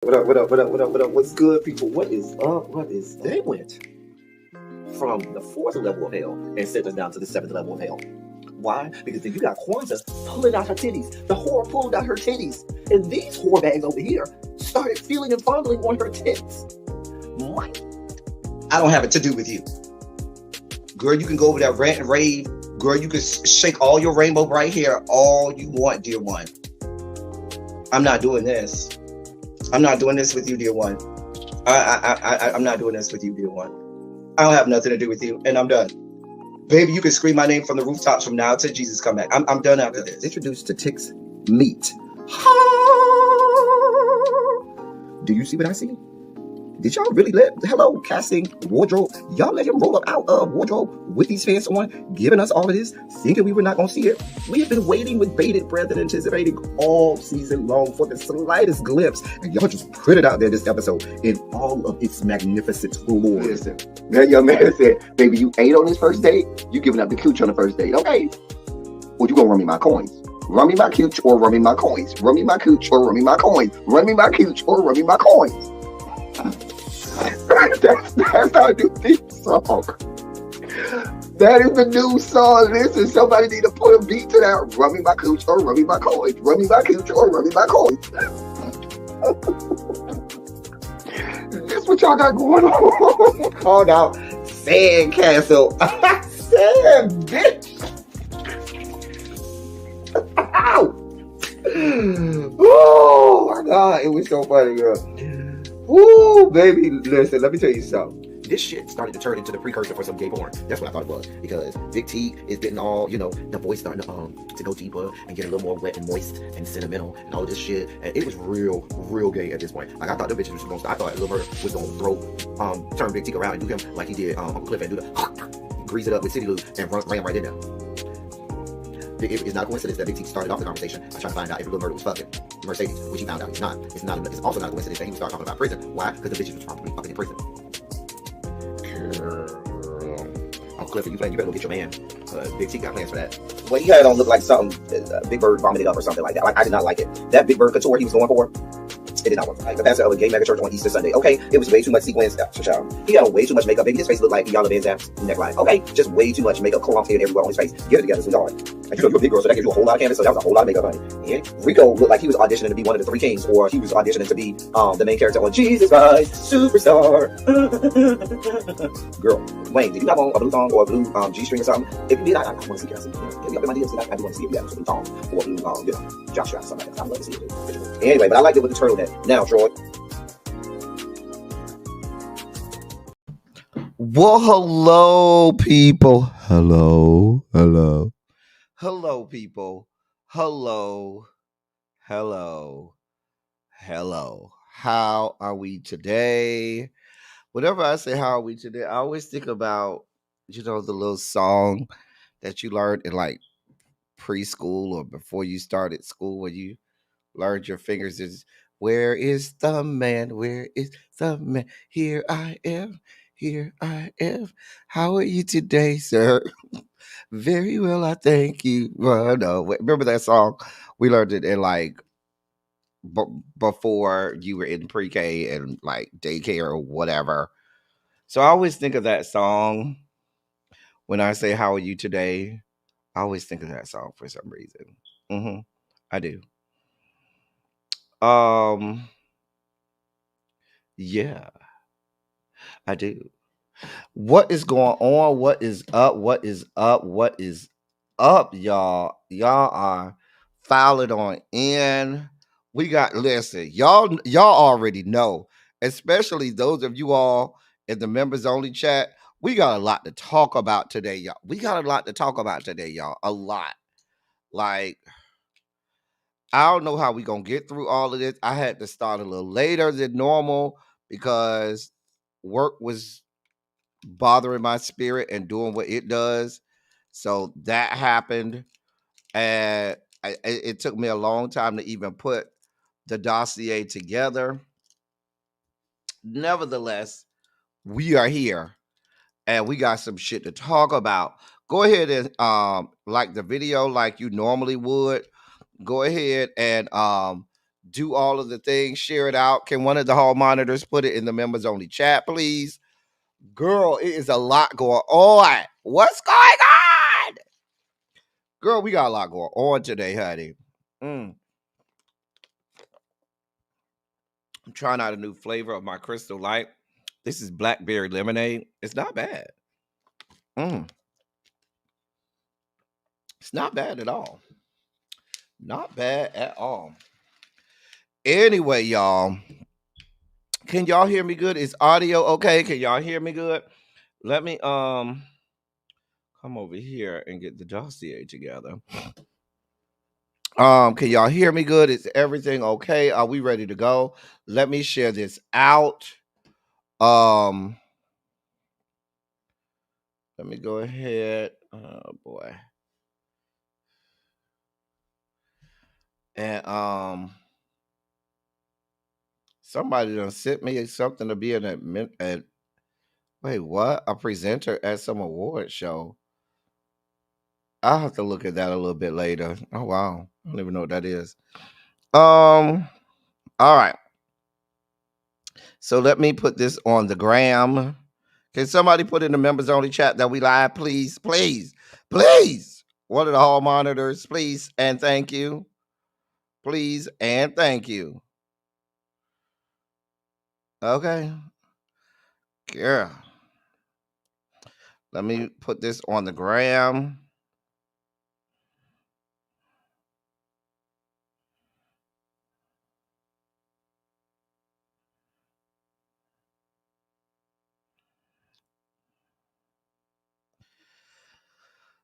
What up, what up, what up, what up, what up? What's good, people? What is up? What is up? They went from the fourth level of hell and sent us down to the seventh level of hell. Why? Because then you got Kwanzaa pulling out her titties. The whore pulled out her titties. And these whore bags over here started feeling and fondling on her tits. What? I don't have it to do with you. Girl, you can go over there, rant and rave. Girl, you can shake all your rainbow bright hair all you want, dear one. I'm not doing this. I'm not doing this with you, dear one. I'm not doing this with you, dear one. I don't have nothing to do with you, and I'm done. Baby, you can scream my name from the rooftops from now till Jesus come back. I'm done after this. Introduced to Tick's meat. Do you see what I see? Did y'all really hello, casting, wardrobe, y'all let him roll up out of wardrobe with these fans on, giving us all of this, thinking we were not going to see it? We have been waiting with bated breath and anticipating all season long for the slightest glimpse, and y'all just put it out there this episode in all of its magnificent glory. Listen, that young man said, baby, you ate on this first date, you giving up the cooch on the first date, okay? Well, you gonna run me my coins. Run me my cooch or run me my coins. Run me my cooch or run me my coins. Run me my cooch or run me my coins. That's our new theme song. That is the new song. Listen, somebody need to put a beat to that. Run me my cooch or run me my coins. Run me my cooch or run me my coins. That's what y'all got going on. Called out Sandcastle. Sand, bitch. Ow. Oh my God, it was so funny, girl. Ooh, baby, listen, let me tell you something. This shit started to turn into the precursor for some gay porn. That's what I thought it was. Because Big T is getting all, the voice starting to go deeper and get a little more wet and moist and sentimental and all this shit. And it was real gay at this point. Like, I thought the bitches was going to, I thought Lil Murder was going to turn Big T around and do him like he did Uncle Cliff and do the grease it up with City Lou and ran right in there. It's not a coincidence that Big T started off the conversation by trying to find out if Lil Murder was fucking Mercedes, which he found out he's not. It's also not a coincidence that he would start talking about prison. Why? Because the bitches was probably fucking in prison. Girl. Uncle Clifford, you better go get your man. Big T got plans for that. Well, he had on look like something Big Bird vomited up or something like that. Like, I did not like it. That Big Bird couture he was going for, it did not work. Like the pastor of a gay mega church on Easter Sunday. Okay, it was way too much sequins. He had on way too much makeup. Baby, his face looked like Yala Van Zap's neckline. Okay, just way too much makeup, clumped in everywhere on his face. Get it together, sweetheart. Like, you're a big girl, so that gives you a whole lot of canvas. So that was a whole lot of makeup, honey. And Rico looked like he was auditioning to be one of the three kings, or he was auditioning to be the main character on Jesus Christ Superstar. Girl, Wayne, did you have on a blue thong or a blue G-string or something? If you did, I want to see it. Get me up in my DMs. I do want to see if you have a blue thong or a blue, jock strap, something like that. I'd love to see it. Anyway, but I liked it with the turtleneck. Now, Troy. Well, hello, people. Hello, people. Hello. How are we today? Whenever I say how are we today, I always think about, the little song that you learned in like preschool or before you started school, where you learned your fingers is, where is the man? Where is the man? Here I am. How are you today, sir? Very well, I thank you. Well, no, remember that song? We learned it in like before you were in pre-K and like daycare or whatever. So I always think of that song when I say, how are you today? I always think of that song for some reason. I do. Yeah, I do. What is going on? What is up? What is up, y'all? Y'all are filing on in. We got, listen, y'all already know, especially those of you all in the members only chat. We got a lot to talk about today, y'all. A lot. Like, I don't know how we gonna get through all of this. I had to start a little later than normal because work was bothering my spirit and doing what it does. So that happened. And it took me a long time to even put the dossier together. Nevertheless, we are here and we got some shit to talk about. Go ahead and like the video like you normally would. Go ahead and do all of the things, share it out. Can one of the hall monitors put it in the members only chat, please? Girl, it is a lot going on. What's going on? Girl, we got a lot going on today, honey. I'm trying out a new flavor of my Crystal Light. This is blackberry lemonade. It's not bad. It's not bad at all. Not bad at all. Anyway, y'all. Can y'all hear me good? Is audio okay? Can y'all hear me good? Let me come over here and get the dossier together. Can y'all hear me good? Is everything okay? Are we ready to go? Let me share this out. Let me go ahead. Oh boy. And somebody done sent me something to be at wait, what? A presenter at some award show. I'll have to look at that a little bit later. Oh wow. I don't even know what that is. All right. So let me put this on the gram. Can somebody put in the members only chat that we live, please? Please. Please. One of the hall monitors, please. And thank you. Please and thank you. Okay. Girl. Let me put this on the gram.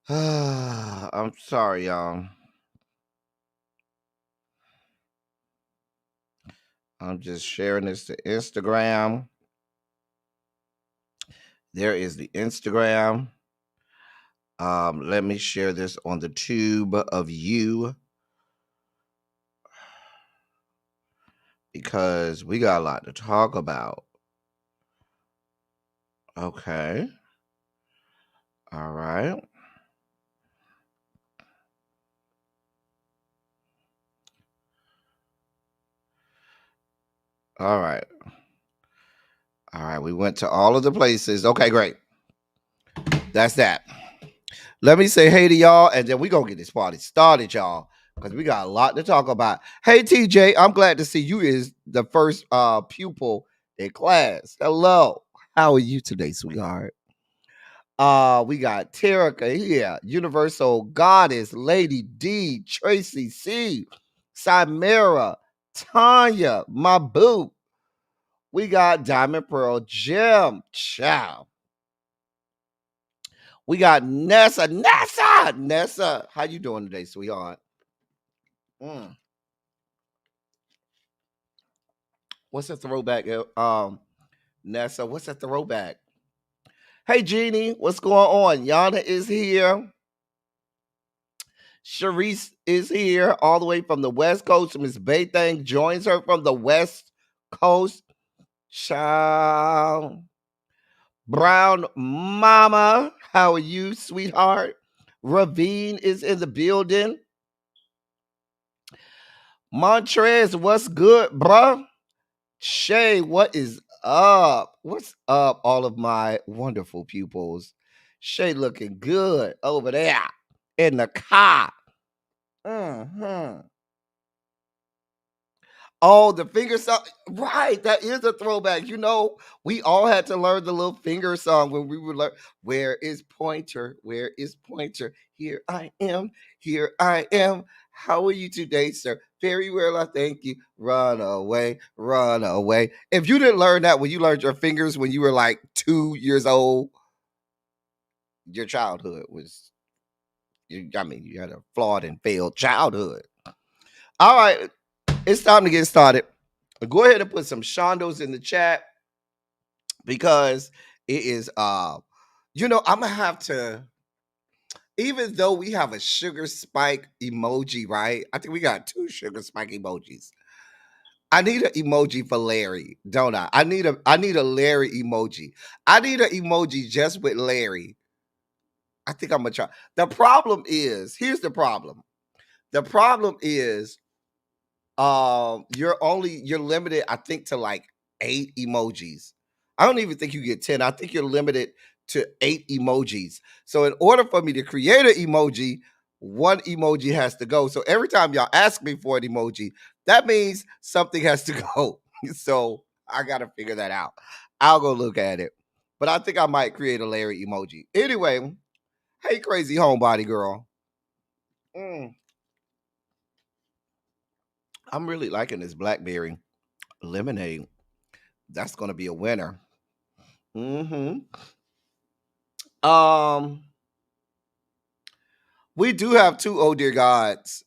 I'm sorry, y'all. I'm just sharing this to Instagram. There is the Instagram. Let me share this on the tube of you because we got a lot to talk about. Okay. All right. All right. All right. We went to all of the places. Okay, great. That's that. Let me say hey to y'all, and then we gonna get this party started, y'all, because we got a lot to talk about. Hey, TJ, I'm glad to see you is the first pupil in class. Hello. How are you today, sweetheart? We got Terica here, Universal Goddess, Lady D, Tracy C, Chimera, Tanya, my boo. We got Diamond Pearl, Jim, Chow. We got Nessa. How you doing today, sweetheart? What's that throwback? Nessa, what's that throwback? Hey, Jeannie, what's going on? Yana is here. Sharice is here all the way from the West Coast. Miss Baythang joins her from the West Coast. Child. Brown Mama, how are you, sweetheart? Ravine is in the building. Montrez, what's good, bruh? Shay, what is up? What's up, all of my wonderful pupils? Shay looking good over there in the car. Oh, the finger song. Right. That is a throwback. You know, we all had to learn the little finger song when we would learn. Where is Pointer? Where is Pointer? Here I am. Here I am. How are you today, sir? Very well, I thank you. Run away. Run away. If you didn't learn that when you learned your fingers when you were like 2 years old, your childhood was, you had a flawed and failed childhood. All right. It's time to get started. Go ahead and put some shondos in the chat because it is I'm gonna have to, even though we have a sugar spike emoji, right? I think we got 2 sugar spike emojis. I need an emoji for Larry, don't I? I need a Larry emoji. I need an emoji just with Larry. I think I'm gonna try. The problem is, here's the problem. The problem is You're limited, I think, to like 8 emojis. I don't even think you get 10. I think you're limited to 8 emojis. So in order for me to create an emoji, one emoji has to go. So every time y'all ask me for an emoji, that means something has to go. So I gotta figure that out. I'll go look at it. But I think I might create a Larry emoji. Anyway, hey crazy homebody girl. I'm really liking this blackberry lemonade. That's gonna be a winner. Hmm. Um, we do have two oh dear gods.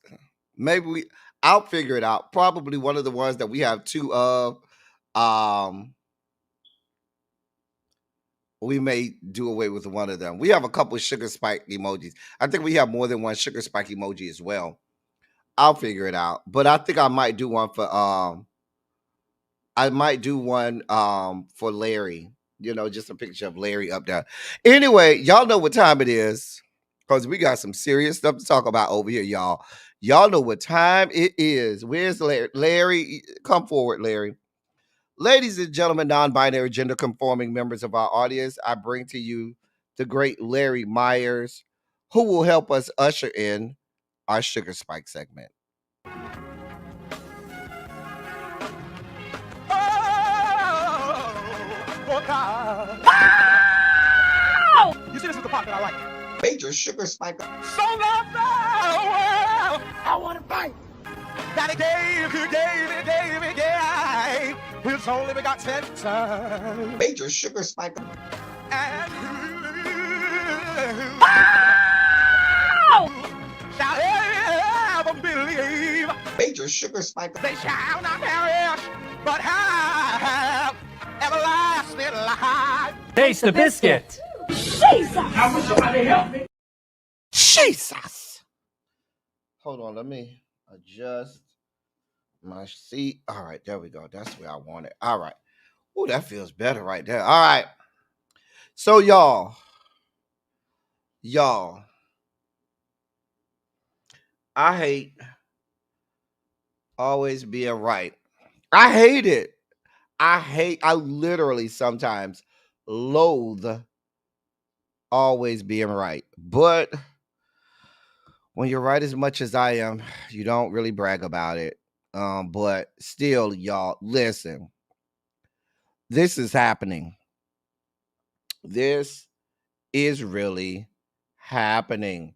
Maybe I'll figure it out. Probably one of the ones that we have two of. Um, we may do away with one of them. We have a couple of sugar spike emojis. I think we have more than one sugar spike emoji as well. I'll figure it out. But I think I might do one for for Larry. Just a picture of Larry up there. Anyway, y'all know what time it is. Because we got some serious stuff to talk about over here, y'all. Y'all know what time it is. Where's Larry? Larry, come forward, Larry. Ladies and gentlemen, non-binary gender conforming members of our audience, I bring to you the great Larry Myers, who will help us usher in our Sugar Spike segment. Oh, God. You see, this is the part that I like. Major sugar spike. So loved the world, I want to fight. That he gave his only begotten son. Major sugar spike. And shall ever believe. Major sugar spike. They shall not perish, but have everlasting life. Taste the biscuit. Jesus! I wish somebody help me. Jesus! Hold on, let me adjust my seat. All right, there we go. That's where I want it. All right. Oh, that feels better right there. All right. So y'all, I hate always being right. I hate it. I literally sometimes loathe always being right. But when you're right as much as I am, you don't really brag about it. But still, y'all, listen. This is happening. This is really happening.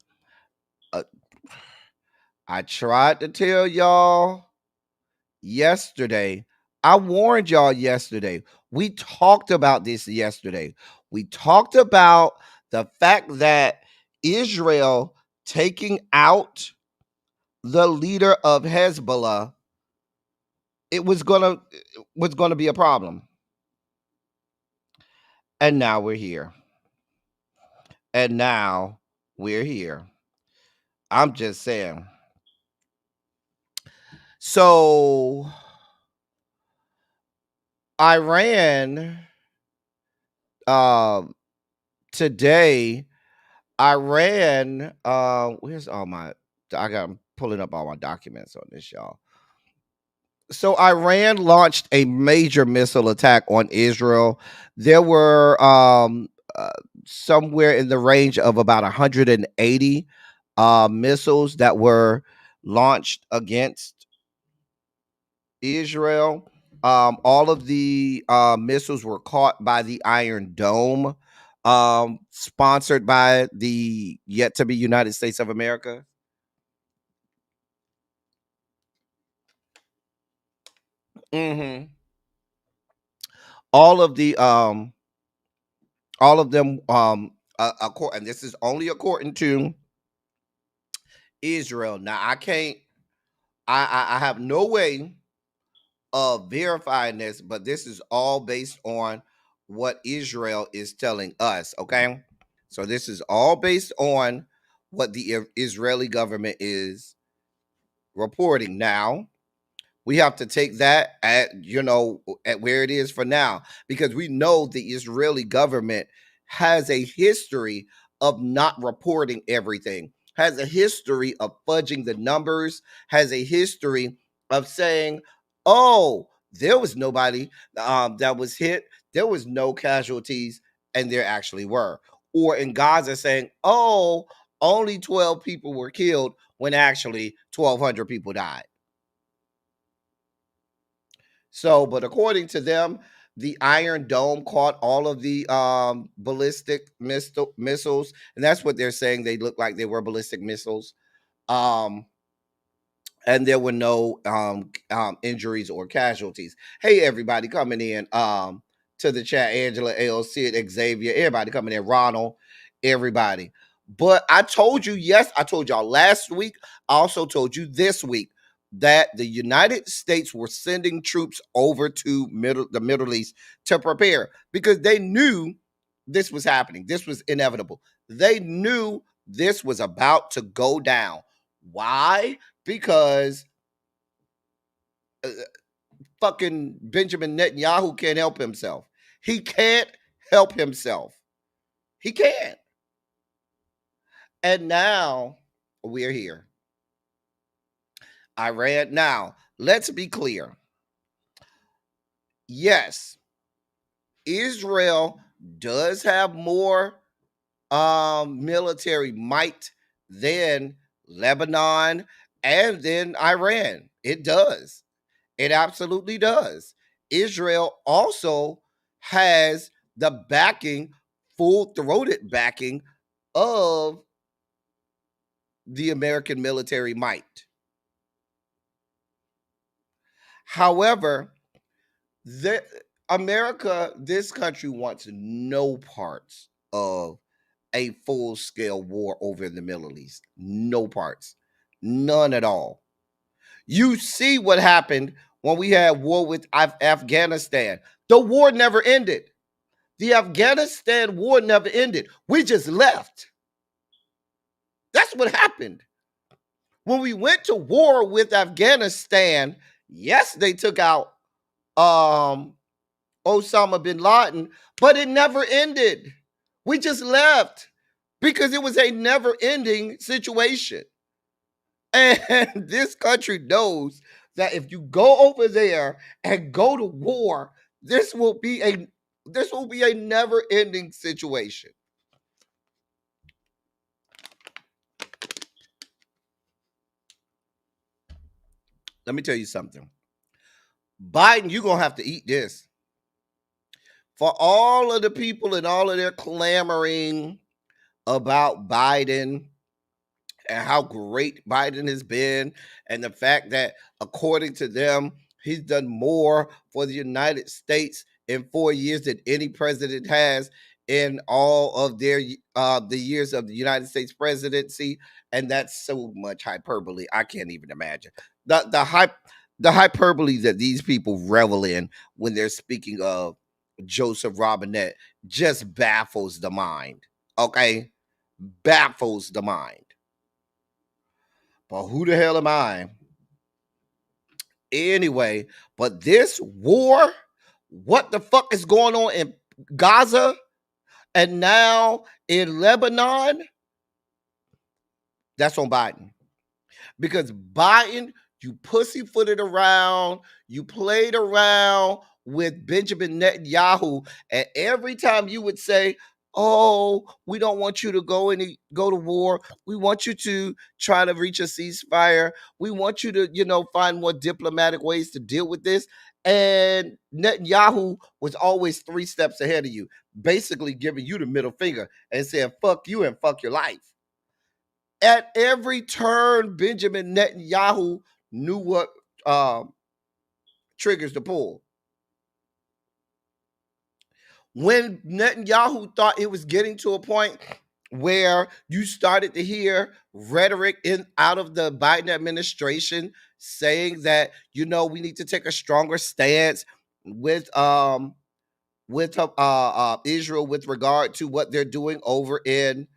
I tried to tell y'all yesterday. I warned y'all yesterday. We talked about this yesterday. We talked about the fact that Israel taking out the leader of Hezbollah, it was gonna be a problem. And now we're here. I'm just saying. So Iran today, where's all my I'm pulling up all my documents on this, y'all. So Iran launched a major missile attack on Israel. There were somewhere in the range of about 180 missiles that were launched against Israel. All of the missiles were caught by the Iron Dome, sponsored by the yet to be United States of America. Mm-hmm. All of them, and this is only according to Israel. Now, I have no way of verifying this, but this is all based on what Israel is telling us. Okay, so this is all based on what the Israeli government is reporting. Now, we have to take that at where it is for now, because we know the Israeli government has a history of not reporting everything, has a history of fudging the numbers, has a history of saying, oh, there was nobody that was hit, there was no casualties, and there actually were. Or in Gaza saying, oh, only 12 people were killed when actually 1,200 people died. So, but according to them, the Iron Dome caught all of the ballistic missiles, and that's what they're saying. They look like they were ballistic missiles. Um, and there were no injuries or casualties. Hey, everybody coming in to the chat: Angela, L, Sid, Xavier, everybody coming in, Ronald, everybody. But I told you, yes, I told y'all last week. I also told you this week that the United States were sending troops over to the Middle East to prepare because they knew this was happening. This was inevitable. They knew this was about to go down. Why? Because fucking Benjamin Netanyahu can't help himself. He can't help himself. He can't. And now we're here. Iran. Now, let's be clear. Yes, Israel does have more military might than Lebanon and then Iran. It does. It absolutely does. Israel also has the backing, full-throated backing of the American military might. However, America, this country wants no parts of a full-scale war over in the Middle East. No parts. None at all. You see what happened when we had war with Afghanistan. The war never ended. The Afghanistan war never ended. We just left. That's what happened. When we went to war with Afghanistan, yes, they took out Osama bin Laden, but it never ended. We just left because it was a never-ending situation. And this country knows that if you go over there and go to war, this will be a never-ending situation. Let me tell you something. Biden, you're going to have to eat this. For all of the people and all of their clamoring about Biden and how great Biden has been, and the fact that, according to them, he's done more for the United States in 4 years than any president has in all of their the years of the United States presidency, and that's so much hyperbole. I can't even imagine the hyperbole that these people revel in when they're speaking of Joseph Robinette just baffles the mind. Okay, baffles the mind. But who the hell am I? Anyway, but this war, what the fuck is going on in Gaza and now in Lebanon? That's on Biden. Because Biden, you pussyfooted around, you played around with Benjamin Netanyahu, and every time you would say, oh, we don't want you to go to war. We want you to try to reach a ceasefire. We want you to, find more diplomatic ways to deal with this. And Netanyahu was always 3 steps ahead of you, basically giving you the middle finger and saying, fuck you and fuck your life. At every turn, Benjamin Netanyahu knew what triggers to pull. When Netanyahu thought it was getting to a point where you started to hear rhetoric out of the Biden administration saying that, we need to take a stronger stance with Israel with regard to what they're doing over in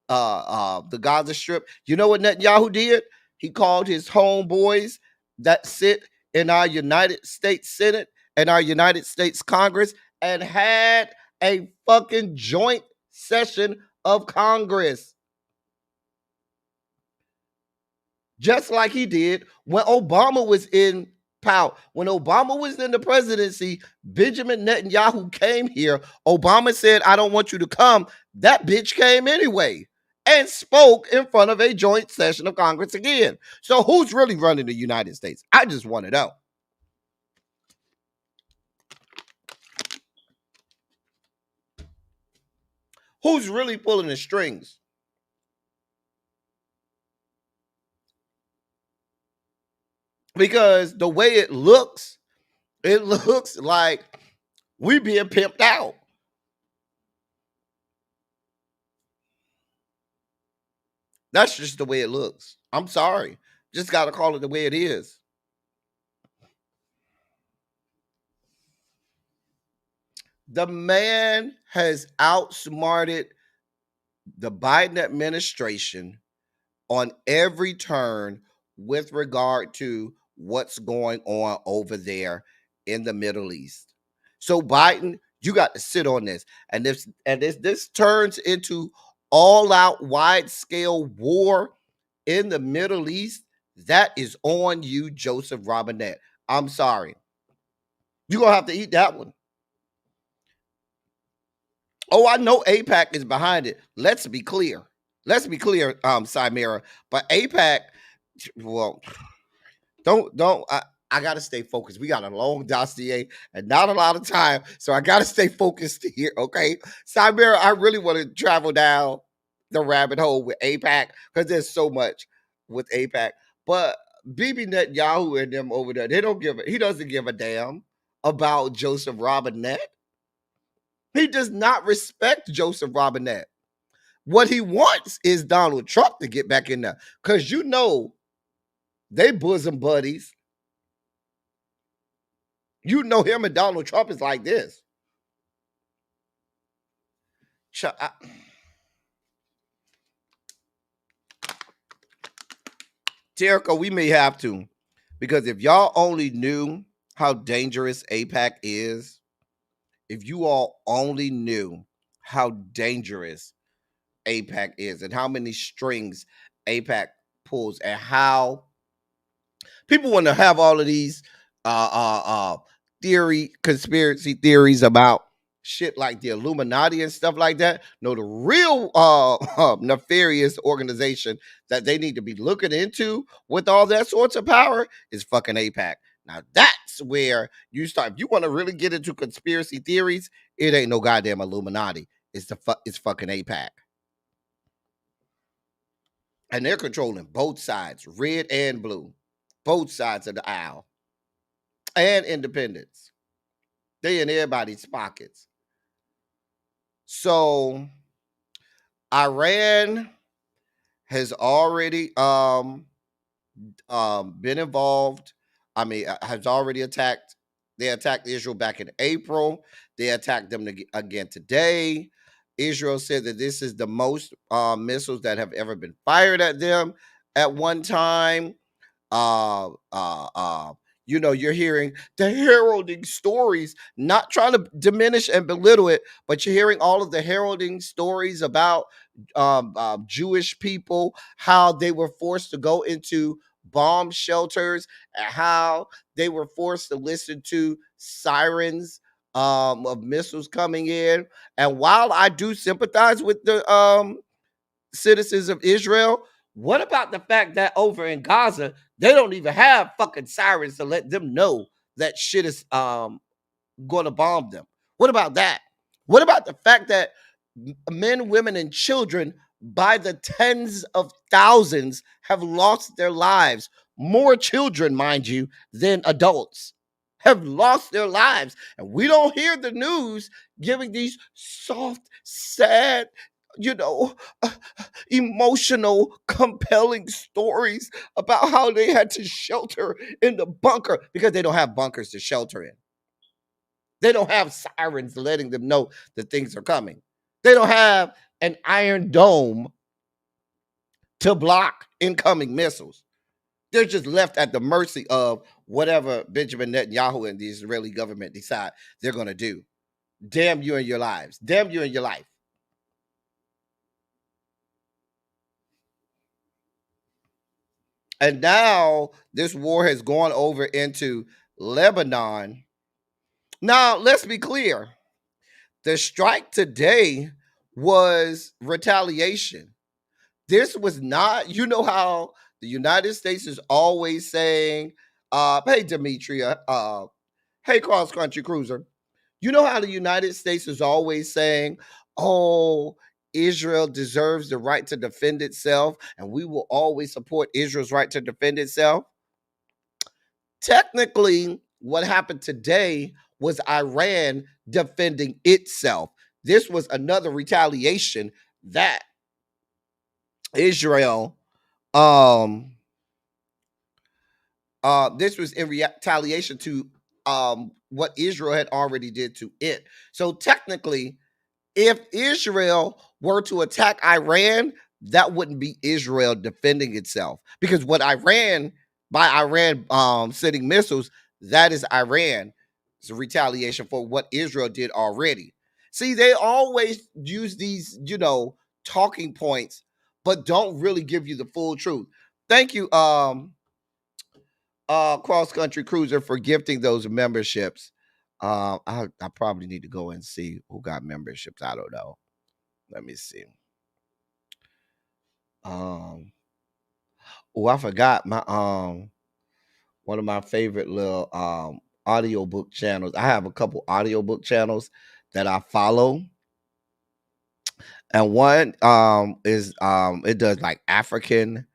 the Gaza Strip. You know what Netanyahu did? He called his homeboys that sit in our United States Senate and our United States Congress and had a fucking joint session of Congress. just like he did when Obama was in power. When Obama was in the presidency, Benjamin Netanyahu came here. Obama said, I don't want you to come. That bitch came anyway and spoke in front of a joint session of Congress again. So who's really running the United States? I just want to know. Who's really pulling the strings? Because the way it looks like we being pimped out. That's just the way it looks. I'm sorry. Just got to call it the way it is. The man has outsmarted the Biden administration on every turn with regard to what's going on over there in the Middle East. So Biden, you got to sit on this. And this turns into all-out wide-scale war in the Middle East, that is on you, Joseph Robinette. I'm sorry. You're going to have to eat that one. Oh, I know AIPAC is behind it. Let's be clear. Cymera. But AIPAC, well, I gotta stay focused. We got a long dossier and not a lot of time, so I gotta stay focused here. Okay, Cymera, I really want to travel down the rabbit hole with AIPAC because there's so much with AIPAC. But Bibi Netanyahu and them over there, he doesn't give a damn about Joseph Robinette. He does not respect Joseph Robinette. What he wants is Donald Trump to get back in there because they bosom buddies. Him and Donald Trump is like this. Terica, we may have to, because if y'all only knew how dangerous AIPAC is, if you all only knew how dangerous AIPAC is and how many strings AIPAC pulls and how people want to have all of these conspiracy theories about shit like the Illuminati and stuff like that. No, the real nefarious organization that they need to be looking into with all that sorts of power is fucking AIPAC. Now that's where you start. If you want to really get into conspiracy theories, it ain't no goddamn Illuminati. It's fucking AIPAC. And they're controlling both sides, red and blue, both sides of the aisle, and independents. They in everybody's pockets. So Iran has already been involved. Has already attacked. They attacked Israel back in April. They attacked them again today. Israel said that this is the most missiles that have ever been fired at them at one time. You're hearing the heralding stories, not trying to diminish and belittle it, but you're hearing all of the heralding stories about Jewish people, how they were forced to go into bomb shelters, and how they were forced to listen to sirens of missiles coming in. And while I do sympathize with the citizens of Israel, what about the fact that over in Gaza, they don't even have fucking sirens to let them know that shit is going to bomb them? What about that? What about the fact that men, women, and children by the tens of thousands have lost their lives? More children, mind you, than adults have lost their lives. And we don't hear the news giving these soft, sad, emotional, compelling stories about how they had to shelter in the bunker because they don't have bunkers to shelter in. They don't have sirens letting them know that things are coming. They don't have an iron dome to block incoming missiles. They're just left at the mercy of whatever Benjamin Netanyahu and the Israeli government decide they're going to do. Damn you and your lives. Damn you and your life. And now this war has gone over into Lebanon. Now, let's be clear. The strike today was retaliation. This was not, you know how the United States is always saying, hey, Demetria, hey, cross country cruiser. You know how the United States is always saying, oh, Israel deserves the right to defend itself, and we will always support Israel's right to defend itself. Technically, what happened today was Iran defending itself. This was another retaliation that Israel, this was in retaliation to what Israel had already did to it. So technically, if Israel were to attack Iran, that wouldn't be Israel defending itself, because what Iran, by Iran sending missiles, that is Iran. It's a retaliation for what Israel did already. See, they always use these, talking points, but don't really give you the full truth. Thank you, cross country cruiser, for gifting those memberships. I probably need to go and see who got memberships. I don't know. Let me see. Oh, I forgot my one of my favorite little audiobook channels. I have a couple audiobook channels that I follow. And one is it does like African,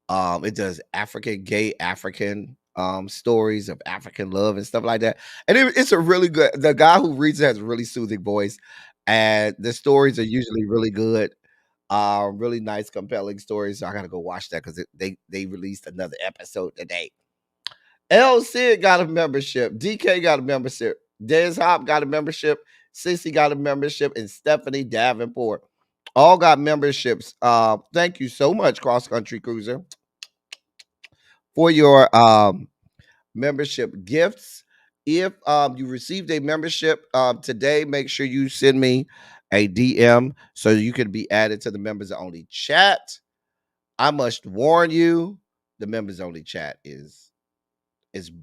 it does gay African stories of African love and stuff like that. And it's a really good, the guy who reads it has a really soothing voice, and the stories are usually really good. Really nice, compelling stories. So I gotta go watch that because they released another episode today. L Sid got a membership. DK got a membership. Des Hop got a membership. Sissy got a membership, and Stephanie Davenport all got memberships. Thank you so much, Cross Country Cruiser, for your membership gifts. If you received a membership today, make sure you send me a DM so you can be added to the members only chat. I must warn you, the members only chat is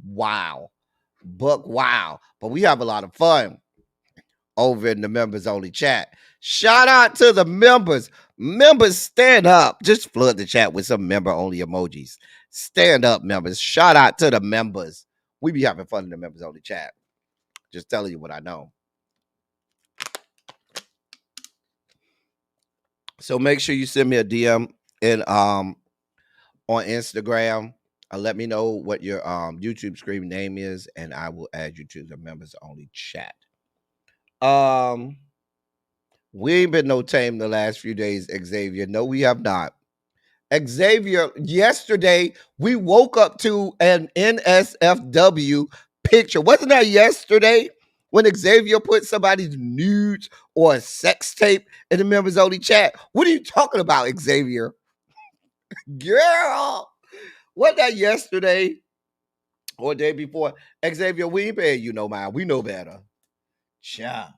wow, buck wow. But we have a lot of fun over in the members only chat. Shout out to the members. Members, stand up. Just flood the chat with some member only emojis. Stand up, members. Shout out to the members. We be having fun in the members only chat. Just telling you what I know. So make sure you send me a DM and on Instagram. Let me know what your YouTube screen name is, and I will add you to the members only chat. We ain't been no tame the last few days, Xavier. No, we have not. Xavier, yesterday we woke up to an NSFW picture. Wasn't that yesterday when Xavier put somebody's nudes or a sex tape in the members only chat? What are you talking about, Xavier? Girl, wasn't that yesterday or day before? Xavier, we ain't paying you no mind. We know better. Cha.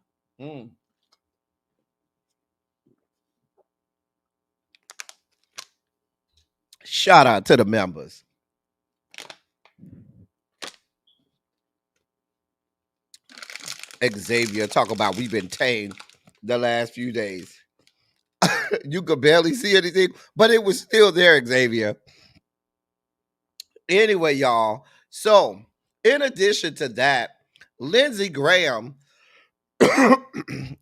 Shout out to the members. Xavier, talk about we've been tamed the last few days. You could barely see anything, but it was still there, Xavier. Anyway, y'all. So, in addition to that, Lindsey Graham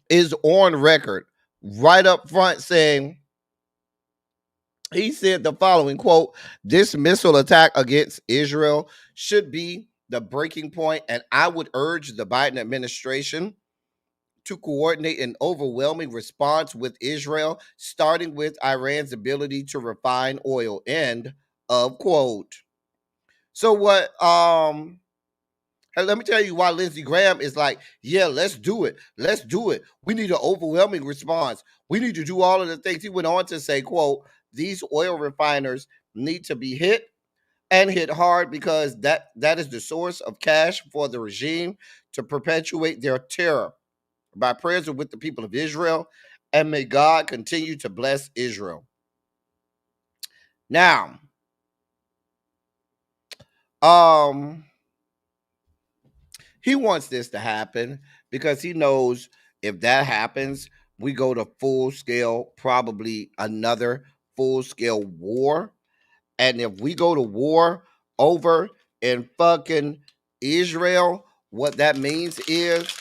is on record right up front saying, he said the following quote, "This missile attack against Israel should be the breaking point, and I would urge the Biden administration to coordinate an overwhelming response with Israel, starting with Iran's ability to refine oil." End of quote. So what let me tell you why Lindsey Graham is like, yeah, let's do it. Let's do it. We need an overwhelming response. We need to do all of the things. He went on to say, quote, "These oil refiners need to be hit and hit hard because that is the source of cash for the regime to perpetuate their terror. My prayers are with the people of Israel, and may God continue to bless Israel." Now, Um, he wants this to happen because he knows if that happens, we go to full scale, probably another full scale war. And if we go to war over in fucking Israel, what that means is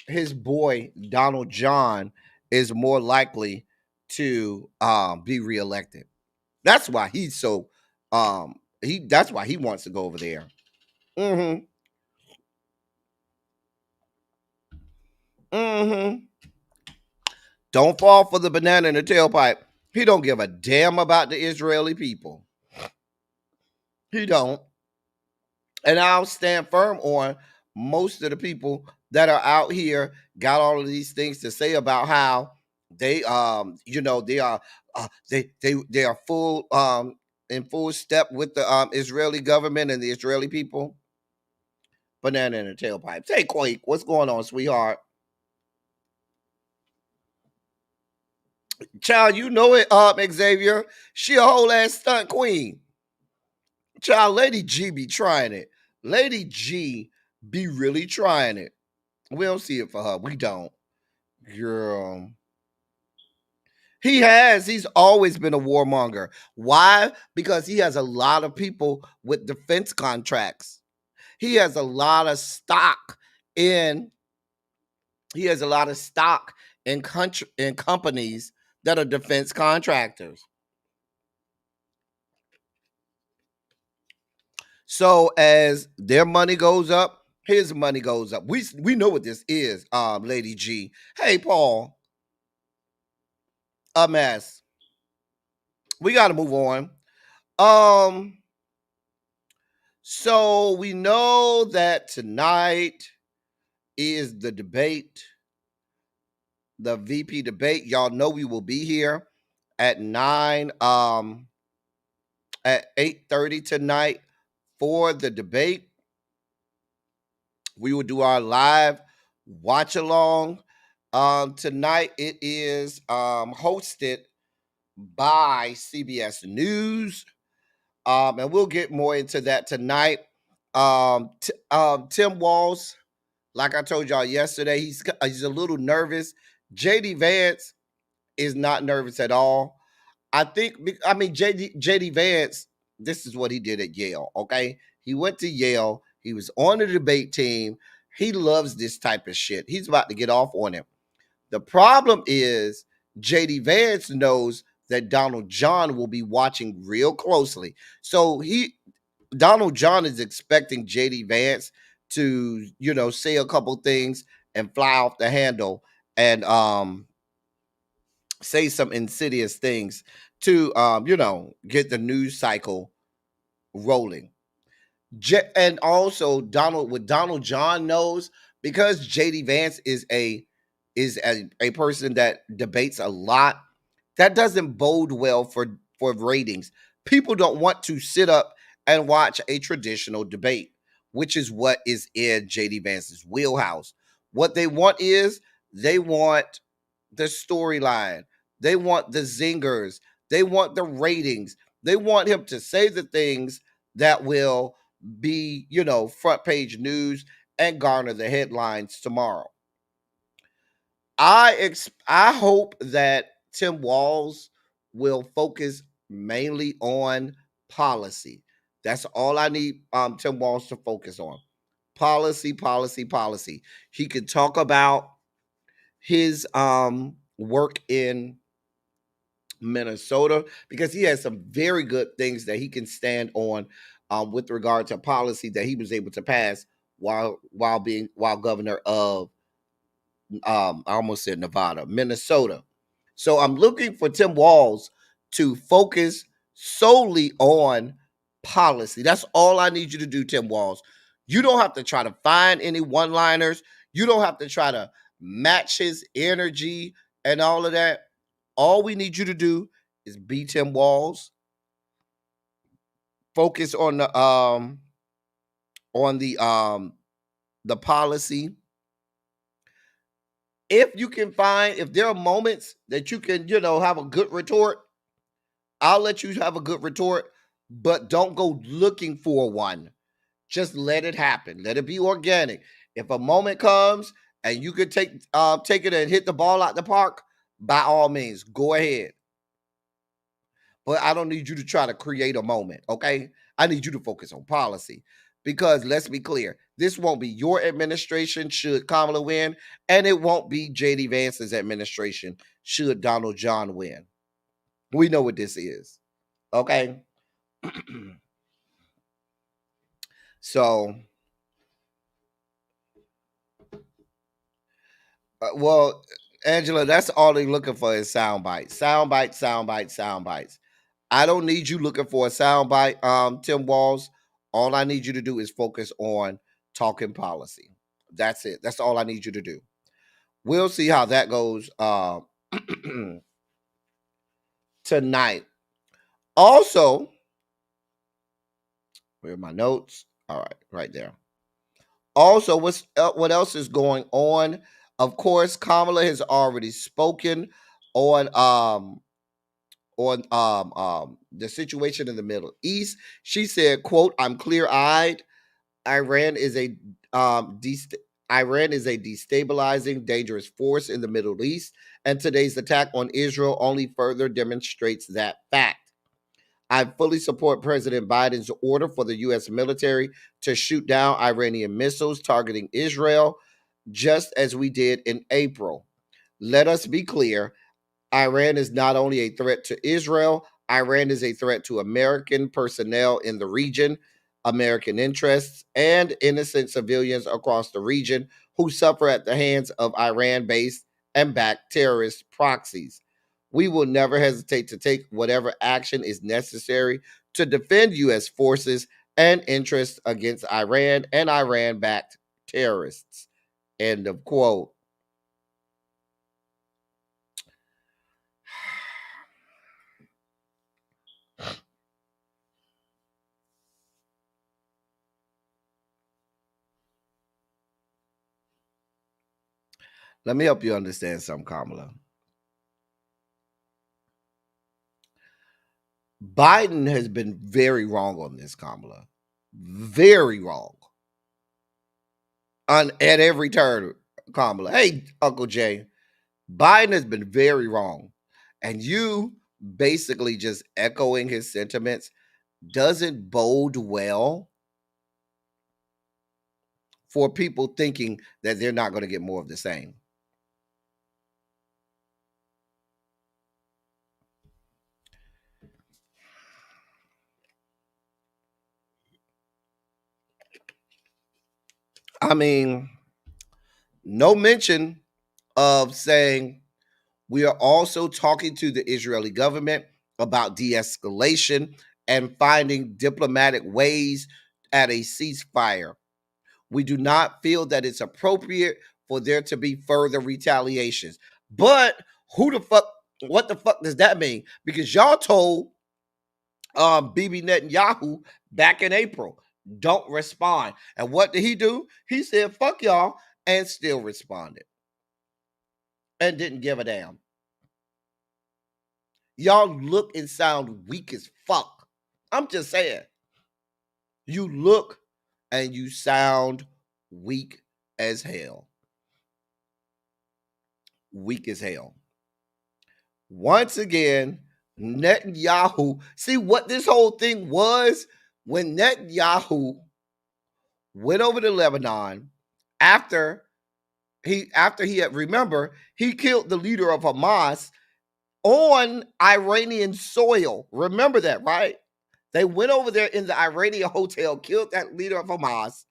his boy Donald John is more likely to be reelected. That's why he's so that's why he wants to go over there. Mm-hmm. Mm-hmm. Don't fall for the banana in the tailpipe. He don't give a damn about the Israeli people. He don't. And I'll stand firm on most of the people that are out here got all of these things to say about how they they are they are full in full step with the Israeli government and the Israeli people. Banana in the tailpipe. Hey Quake, what's going on, sweetheart? Child, you know it, Xavier. She a whole ass stunt queen. Child, Lady G be trying it. Lady G be really trying it. We don't see it for her. We don't. Girl. He's always been a warmonger. Why? Because he has a lot of people with defense contracts. He has a lot of stock in in companies that are defense contractors. So as their money goes up, his money goes up. We know what this is, Lady G. Hey, Paul, a mess. We got to move on. Um, so we know that tonight is the debate, the VP debate. Y'all know we will be here at 9, at 8:30 tonight for the debate. We will do our live watch along. Tonight it is hosted by CBS News. And we'll get more into that tonight. Tim Walz, like I told y'all yesterday, he's a little nervous. JD Vance is not nervous at all. I mean, JD Vance, this is what he did at Yale, okay? He went to Yale. He was on the debate team. He loves this type of shit. He's about to get off on him. The problem is JD Vance knows that Donald John will be watching real closely. So Donald John is expecting JD Vance to, say a couple things and fly off the handle and say some insidious things to get the news cycle rolling. And also Donald John knows, because JD Vance is a person that debates a lot, that doesn't bode well for ratings. People don't want to sit up and watch a traditional debate, which is what is in JD Vance's wheelhouse. What they want the storyline. They want the zingers. They want the ratings. They want him to say the things that will be, front page news and garner the headlines tomorrow. I hope that Tim Walz will focus mainly on policy. That's all I need Tim Walz to focus on. Policy, policy, policy. He could talk about his work in Minnesota, because he has some very good things that he can stand on with regard to policy that he was able to pass while governor of I almost said Nevada, Minnesota. So I'm looking for Tim Walz to focus solely on policy. That's all I need you to do, Tim Walz. You don't have to try to find any one-liners. You don't have to try to match his energy and all of that. All we need you to do is be Tim Walz. Focus on the policy. If there are moments that you can, have a good retort, I'll let you have a good retort. but don't go looking for one. Just let it happen. Let it be organic. If a moment comes and you could take it and hit the ball out the park, by all means, go ahead. But I don't need you to try to create a moment, okay? I need you to focus on policy. Because let's be clear, this won't be your administration should Kamala win, and it won't be J.D. Vance's administration should Donald John win. We know what this is, okay? So, well, Angela, that's all they're looking for is sound bites. Sound bites, sound bites, sound bites. I don't need you looking for a sound bite, Tim Walls. All I need you to do is focus on talking policy. That's it. That's all I need you to do. We'll see how that goes tonight. Also, where are my notes? All right, right there. Also, what else is going on? Of course, Kamala has already spoken on the situation in the Middle East. She said, quote, "I'm clear-eyed. Iran is a destabilizing, dangerous force in the Middle East, and today's attack on Israel only further demonstrates that fact. I fully support President Biden's order for the U.S. military to shoot down Iranian missiles targeting Israel, just as we did in April. Let us be clear. Iran is not only a threat to Israel, Iran is a threat to American personnel in the region, American interests, and innocent civilians across the region who suffer at the hands of Iran-based and backed terrorist proxies. We will never hesitate to take whatever action is necessary to defend U.S. forces and interests against Iran and Iran-backed terrorists." End of quote. Let me help you understand something, Kamala. Biden has been very wrong on this, Kamala. Very wrong. At every turn, Kamala. Hey, Uncle Jay. Biden has been very wrong. And you basically just echoing his sentiments doesn't bode well for people thinking that they're not going to get more of the same. I mean, no mention of saying we are also talking to the Israeli government about de-escalation and finding diplomatic ways at a ceasefire. We do not feel that it's appropriate for there to be further retaliations. But what the fuck does that mean? Because y'all told Bibi Netanyahu back in April, don't respond. And what did he do? He said, fuck y'all, and still responded. And didn't give a damn. Y'all look and sound weak as fuck. I'm just saying. You look and you sound weak as hell. Weak as hell. Once again, Netanyahu, see what this whole thing was? When Netanyahu went over to Lebanon after he had, remember, he killed the leader of Hamas on Iranian soil. Remember that, right? They went over there in the Iranian hotel, killed that leader of Hamas,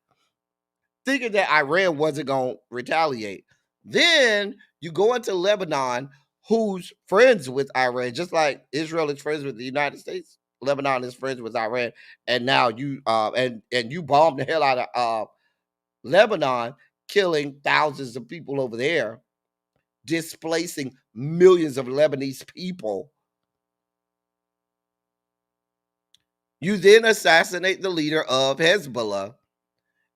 thinking that Iran wasn't going to retaliate. Then you go into Lebanon, who's friends with Iran, just like Israel is friends with the United States. Lebanon is friends with Iran, and now you and you bombed the hell out of Lebanon, killing thousands of people over there, displacing millions of Lebanese people. You then assassinate the leader of Hezbollah,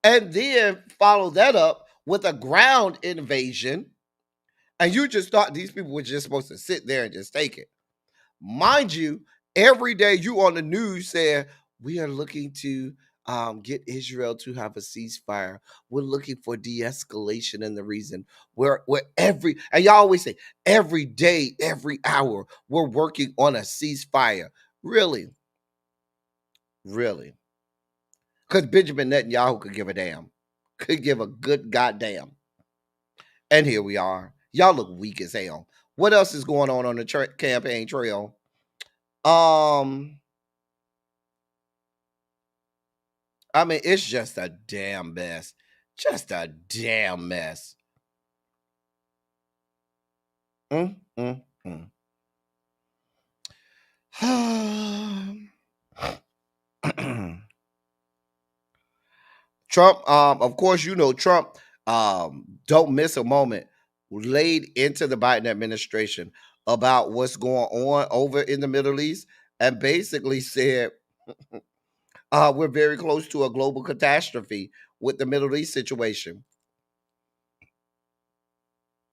and then follow that up with a ground invasion. And you just thought these people were just supposed to sit there and just take it. Mind you, Every day you on the news saying we are looking to get Israel to have a ceasefire. We're looking for de-escalation in the region. We're and y'all always say every day, every hour, we're working on a ceasefire. Really, really, because Benjamin Netanyahu could give a damn, could give a good goddamn. And here we are. Y'all look weak as hell. What else is going on the campaign trail? I mean, it's just a damn mess. Just a damn mess. Mm, mm, mm. Trump, of course, you know Trump, don't miss a moment, laid into the Biden administration about what's going on over in the Middle East, and basically said, we're very close to a global catastrophe with the Middle East situation.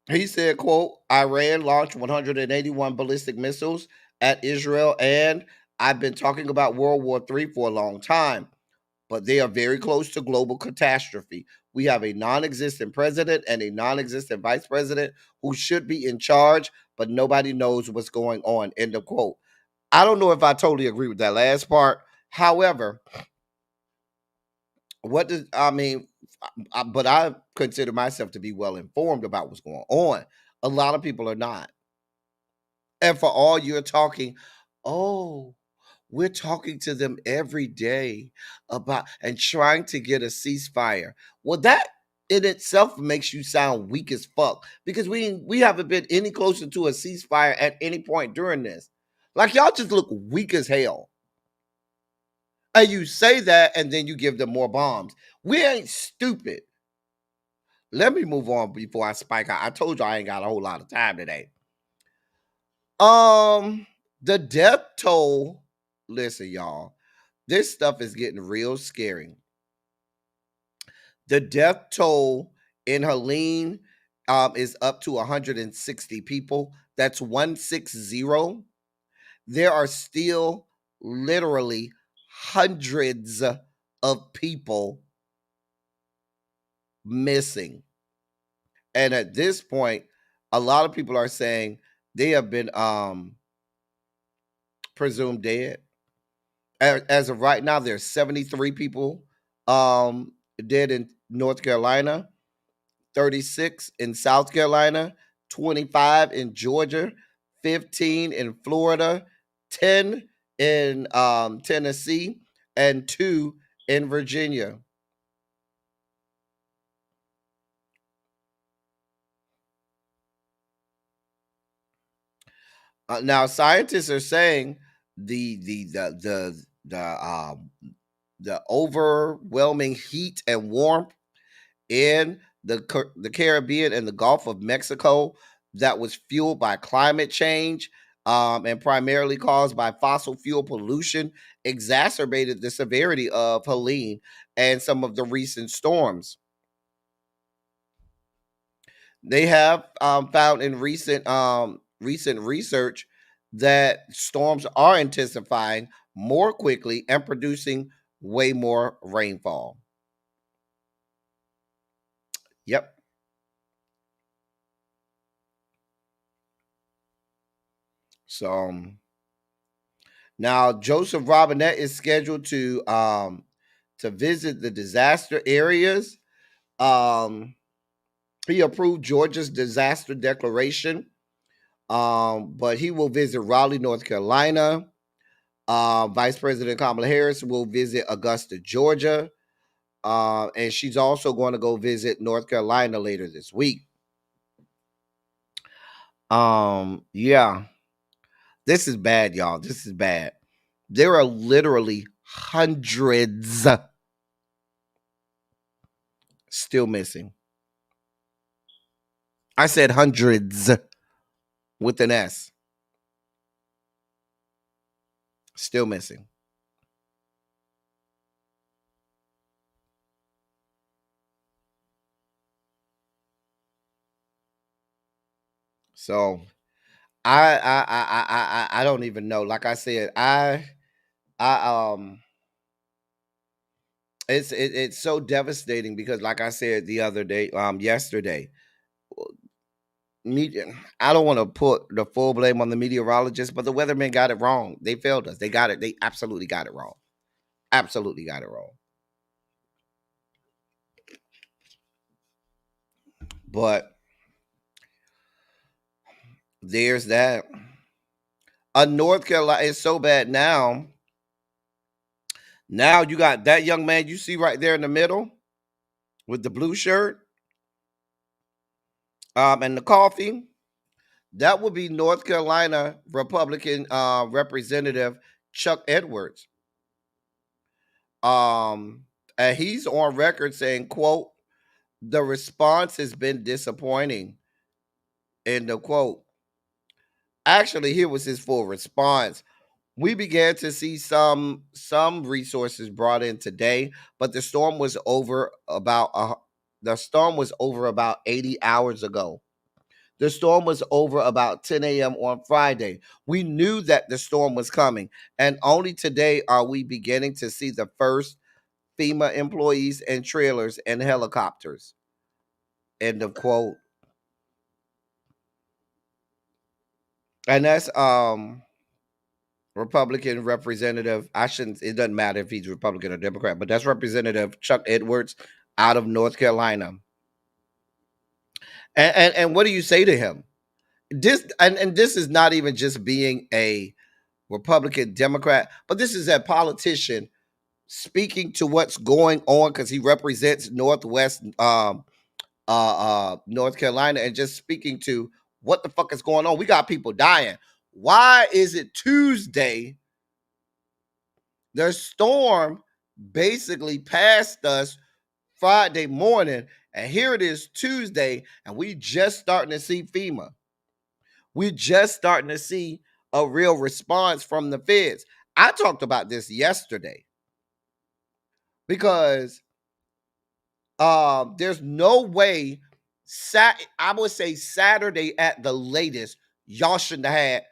He said, quote, Iran launched 181 ballistic missiles at Israel, and I've been talking about World War III for a long time, but they are very close to global catastrophe. We have a non-existent president and a non-existent vice president who should be in charge, but nobody knows what's going on, end of quote. I don't know if I totally agree with that last part. However, what does I mean? But I consider myself to be well informed about what's going on. A lot of people are not. And for all you're talking, oh, we're talking to them every day about and trying to get a ceasefire. Well, that in itself makes you sound weak as fuck because we haven't been any closer to a ceasefire at any point during this. Like y'all just look weak as hell. And you say that and then you give them more bombs. We ain't stupid. Let me move on before I spike out. I told you I ain't got a whole lot of time today. Um, the death toll. Listen, y'all, this stuff is getting real scary. The death toll in Helene is up to 160 people. That's 160. There are still literally hundreds of people missing. And at this point, a lot of people are saying they have been presumed dead. As of right now, there's 73 people dead in North Carolina, 36 in South Carolina, 25 in Georgia, 15 in Florida, 10 in Tennessee, and 2 in Virginia. Now, scientists are saying the overwhelming heat and warmth in the Caribbean and the Gulf of Mexico that was fueled by climate change and primarily caused by fossil fuel pollution exacerbated the severity of Helene and some of the recent storms. They have found in recent research that storms are intensifying more quickly and producing way more rainfall. Yep. So now Joseph Robinette is scheduled to visit the disaster areas. He approved Georgia's disaster declaration, but he will visit Raleigh, North Carolina. Vice President Kamala Harris will visit Augusta, Georgia. And she's also going to go visit North Carolina later this week. Yeah. This is bad, y'all. This is bad. There are literally hundreds still missing. I said hundreds with an S. Still missing. So I don't even know. Like I said, I it's so devastating because, like I said the other day, yesterday, media. I don't want to put the full blame on the meteorologists, but the weathermen got it wrong. They failed us. They got it. They absolutely got it wrong. Absolutely got it wrong. But there's that. North Carolina is so bad now. Now you got that young man you see right there in the middle with the blue shirt, and the coffee. That would be North Carolina Republican Representative Chuck Edwards. And he's on record saying, "quote The response has been disappointing." End of quote. Actually, here was his full response. We began to see some resources brought in today, but the storm was over about 80 hours ago. The storm was over about 10 a.m. on Friday. We knew that the storm was coming, and only today are we beginning to see the first FEMA employees and trailers and helicopters. End of quote. And that's Republican Representative. I shouldn't. It doesn't matter if he's Republican or Democrat, but that's Representative Chuck Edwards out of North Carolina. And what do you say to him? This is not even just being a Republican Democrat, but this is a politician speaking to what's going on because he represents Northwest North Carolina, and just speaking to what the fuck is going on. We got people dying. Why is it Tuesday? The storm basically passed us Friday morning, and here it is Tuesday, and we just starting to see FEMA. We're just starting to see a real response from the feds. I talked about this yesterday because there's no way. I would say Saturday at the latest, y'all shouldn't have had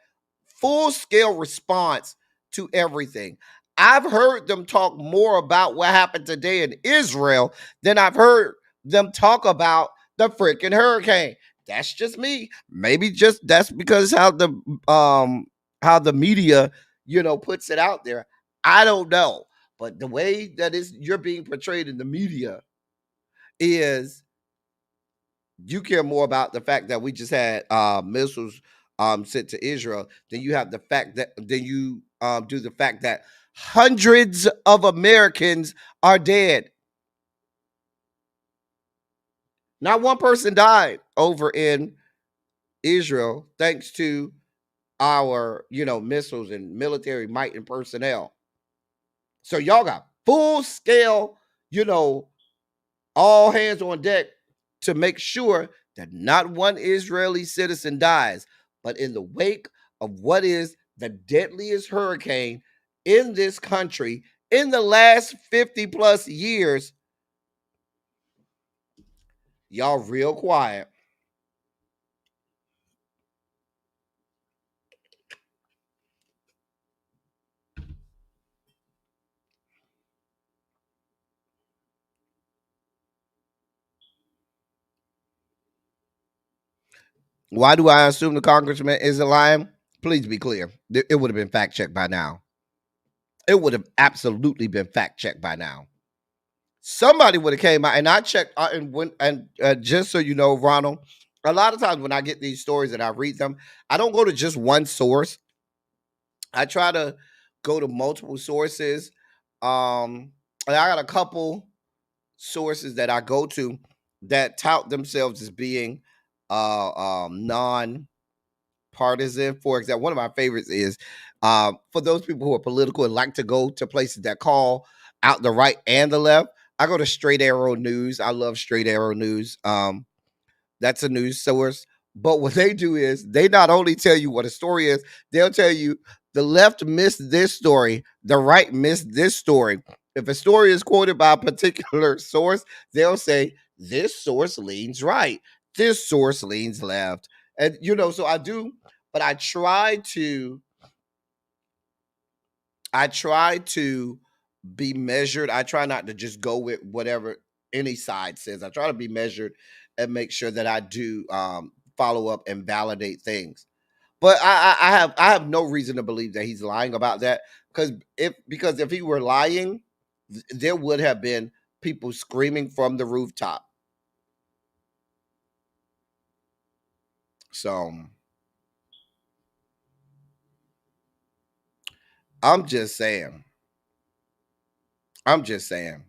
full scale response to everything. I've heard them talk more about what happened today in Israel than I've heard them talk about the freaking hurricane. That's just me. Maybe just that's because how the media, puts it out there. I don't know. But the way that you're being portrayed in the media is you care more about the fact that we just had missiles sent to Israel than you have the fact that do the fact that hundreds of Americans are dead. Not one person died over in Israel thanks to our missiles and military might and personnel. So y'all got full scale, all hands on deck to make sure that not one Israeli citizen dies. But in the wake of what is the deadliest hurricane in this country in the last 50 plus years, y'all real quiet. Why do I assume the congressman is a lion? Please be clear. It would have been fact checked by now. It would have absolutely been fact checked by now. Somebody would have came out, and I checked, and just so you know, Ronald, a lot of times when I get these stories and I read them, I don't go to just one source. I try to go to multiple sources. And I got a couple sources that I go to that tout themselves as being non-partisan. For example, one of my favorites is for those people who are political and like to go to places that call out the right and the left. I go to Straight Arrow News. I love Straight Arrow News. That's a news source. But what they do is they not only tell you what a story is, they'll tell you the left missed this story, the right missed this story. If a story is quoted by a particular source, they'll say this source leans right, this source leans left. And so I do but I try to be measured. I try not to just go with whatever any side says. I try to be measured and make sure that I do follow up and validate things. But I have no reason to believe that he's lying about that, because if he were lying, there would have been people screaming from the rooftop. So I'm just saying. I'm just saying.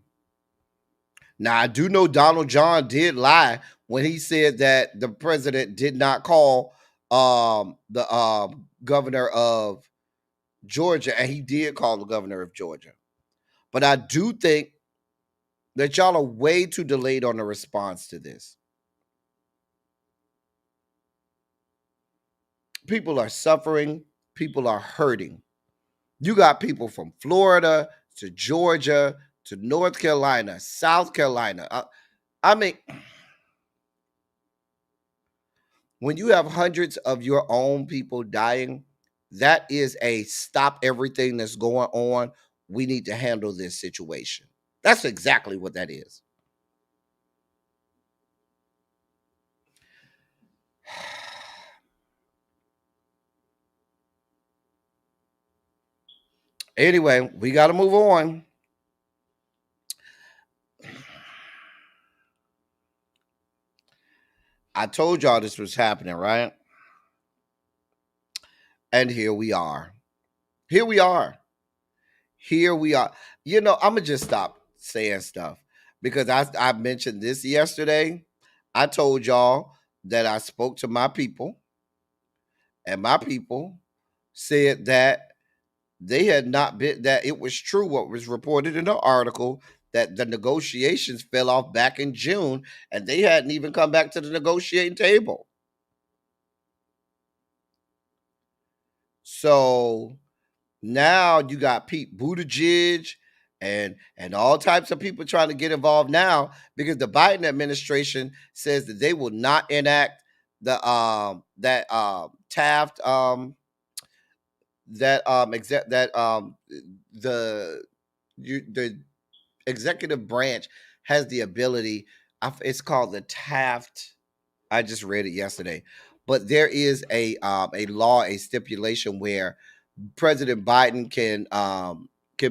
Now I do know Donald John did lie when he said that the president did not call the governor of Georgia, and he did call the governor of Georgia. But I do think that y'all are way too delayed on the response to this. People are suffering, people are hurting. You got people from Florida to Georgia to North Carolina, South Carolina. I mean, when you have hundreds of your own people dying, that is a stop everything that's going on. We need to handle this situation. That's exactly what that is. Anyway, we got to move on. I told y'all this was happening, right? And here we are. Here we are. Here we are. You know, I'm going to just stop saying stuff because I mentioned this yesterday. I told y'all that I spoke to my people, and my people said that they had not been, that it was true what was reported in the article, that the negotiations fell off back in June and they hadn't even come back to the negotiating table. So now you got Pete Buttigieg and all types of people trying to get involved now because the Biden administration says that they will not enact the Taft the executive branch has the ability. It's called the Taft. I just read it yesterday, but there is a law, a stipulation where President Biden can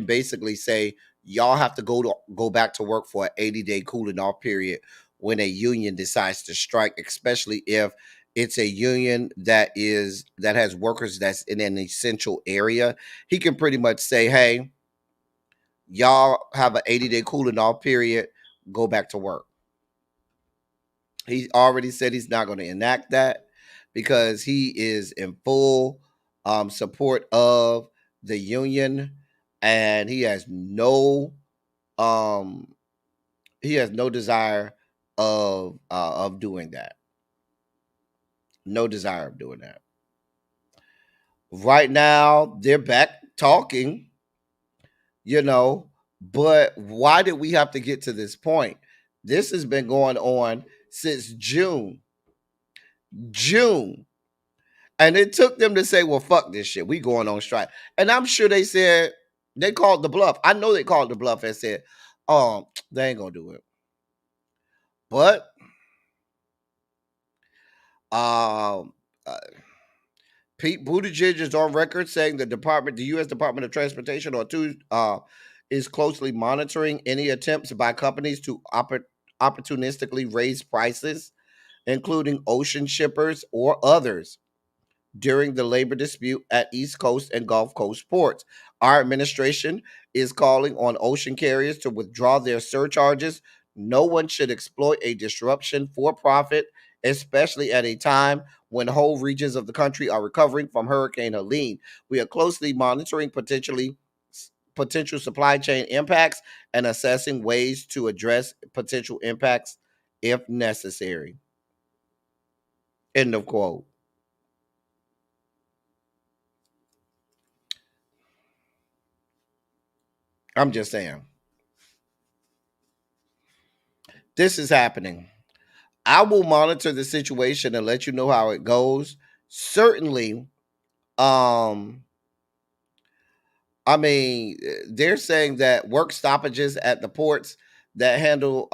basically say y'all have to go back to work for an 80-day cooling off period when a union decides to strike, especially if it's a union that has workers that's in an essential area. He can pretty much say, hey, y'all have an 80-day cooling off period, go back to work. He already said he's not going to enact that because he is in full support of the union, and he has no desire of doing that. No desire of doing that. Right now, they're back talking, but why did we have to get to this point? This has been going on since June. And it took them to say, well, fuck this shit. We going on strike. And I'm sure they said, they called the bluff. I know they called the bluff and said, they ain't going to do it. But Pete Buttigieg is on record saying the U.S. Department of Transportation is closely monitoring any attempts by companies to opportunistically raise prices, including ocean shippers or others, during the labor dispute at East Coast and Gulf Coast ports. Our administration is calling on ocean carriers to withdraw their surcharges. No one should exploit a disruption for profit, especially at a time when whole regions of the country are recovering from Hurricane Helene. We are closely monitoring potential supply chain impacts and assessing ways to address potential impacts if necessary. End of quote. I'm just saying. This is happening. I will monitor the situation and let you know how it goes. certainly, um, I mean, they're saying that work stoppages at the ports that handle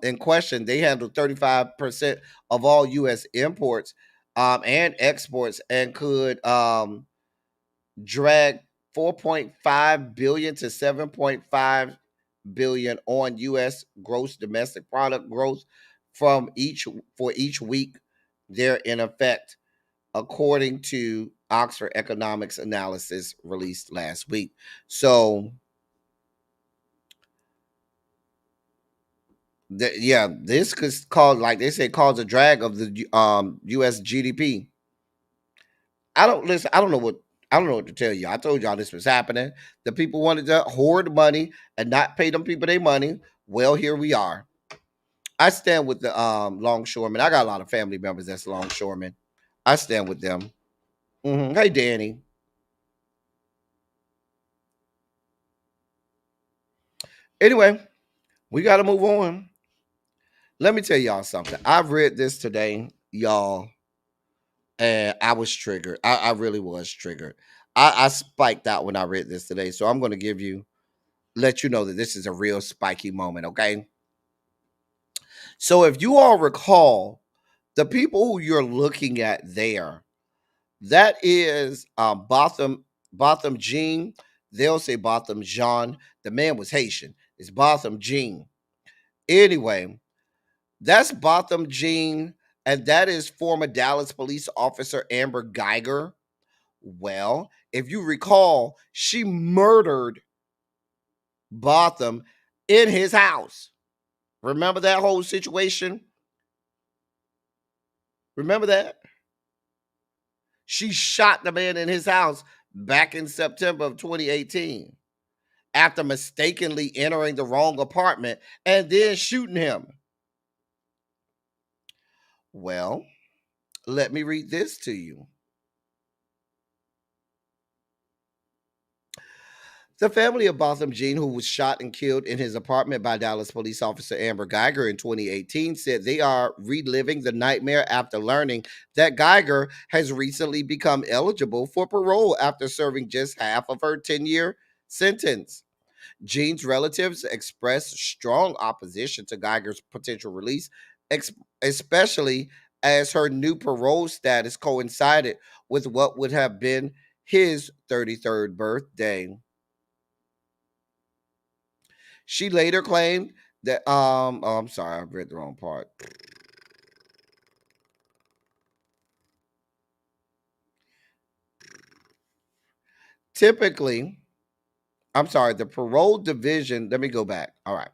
in question, they handle 35% of all U.S. imports and exports, and could drag 4.5 billion to 7.5 billion on U.S. gross domestic product growth from each for each week they're in effect, according to Oxford Economics analysis released last week. So, yeah, this could cause, like they say, cause a drag of the U.S. GDP. I don't listen. I don't know what to tell you. I told y'all this was happening. The people wanted to hoard money and not pay them people their money. Well, here we are. I stand with the longshoremen. I got a lot of family members that's longshoremen. I stand with them. Hey, Danny. Anyway, we got to move on. Let me tell y'all something. I've read this today, y'all, and I was triggered. I really was triggered. I spiked out when I read this today. So I'm going to let you know that this is a real spiky moment, okay? So if you all recall, the people who you're looking at there, that is Botham Jean. They'll say Botham Jean. The man was Haitian. It's Botham Jean. Anyway, that's Botham Jean, and that is former Dallas police officer Amber Geiger. Well, if you recall, she murdered Botham in his house. Remember that whole situation? Remember that? She shot the man in his house back in September of 2018 after mistakenly entering the wrong apartment and then shooting him. Well, let me read this to you. The family of Botham Jean, who was shot and killed in his apartment by Dallas police officer Amber Geiger in 2018, said they are reliving the nightmare after learning that Geiger has recently become eligible for parole after serving just half of her 10-year sentence. Jean's relatives expressed strong opposition to Geiger's potential release, especially as her new parole status coincided with what would have been his 33rd birthday. She later claimed that oh, I'm sorry, I read the wrong part. Typically, I'm sorry, the parole division, let me go back. All right.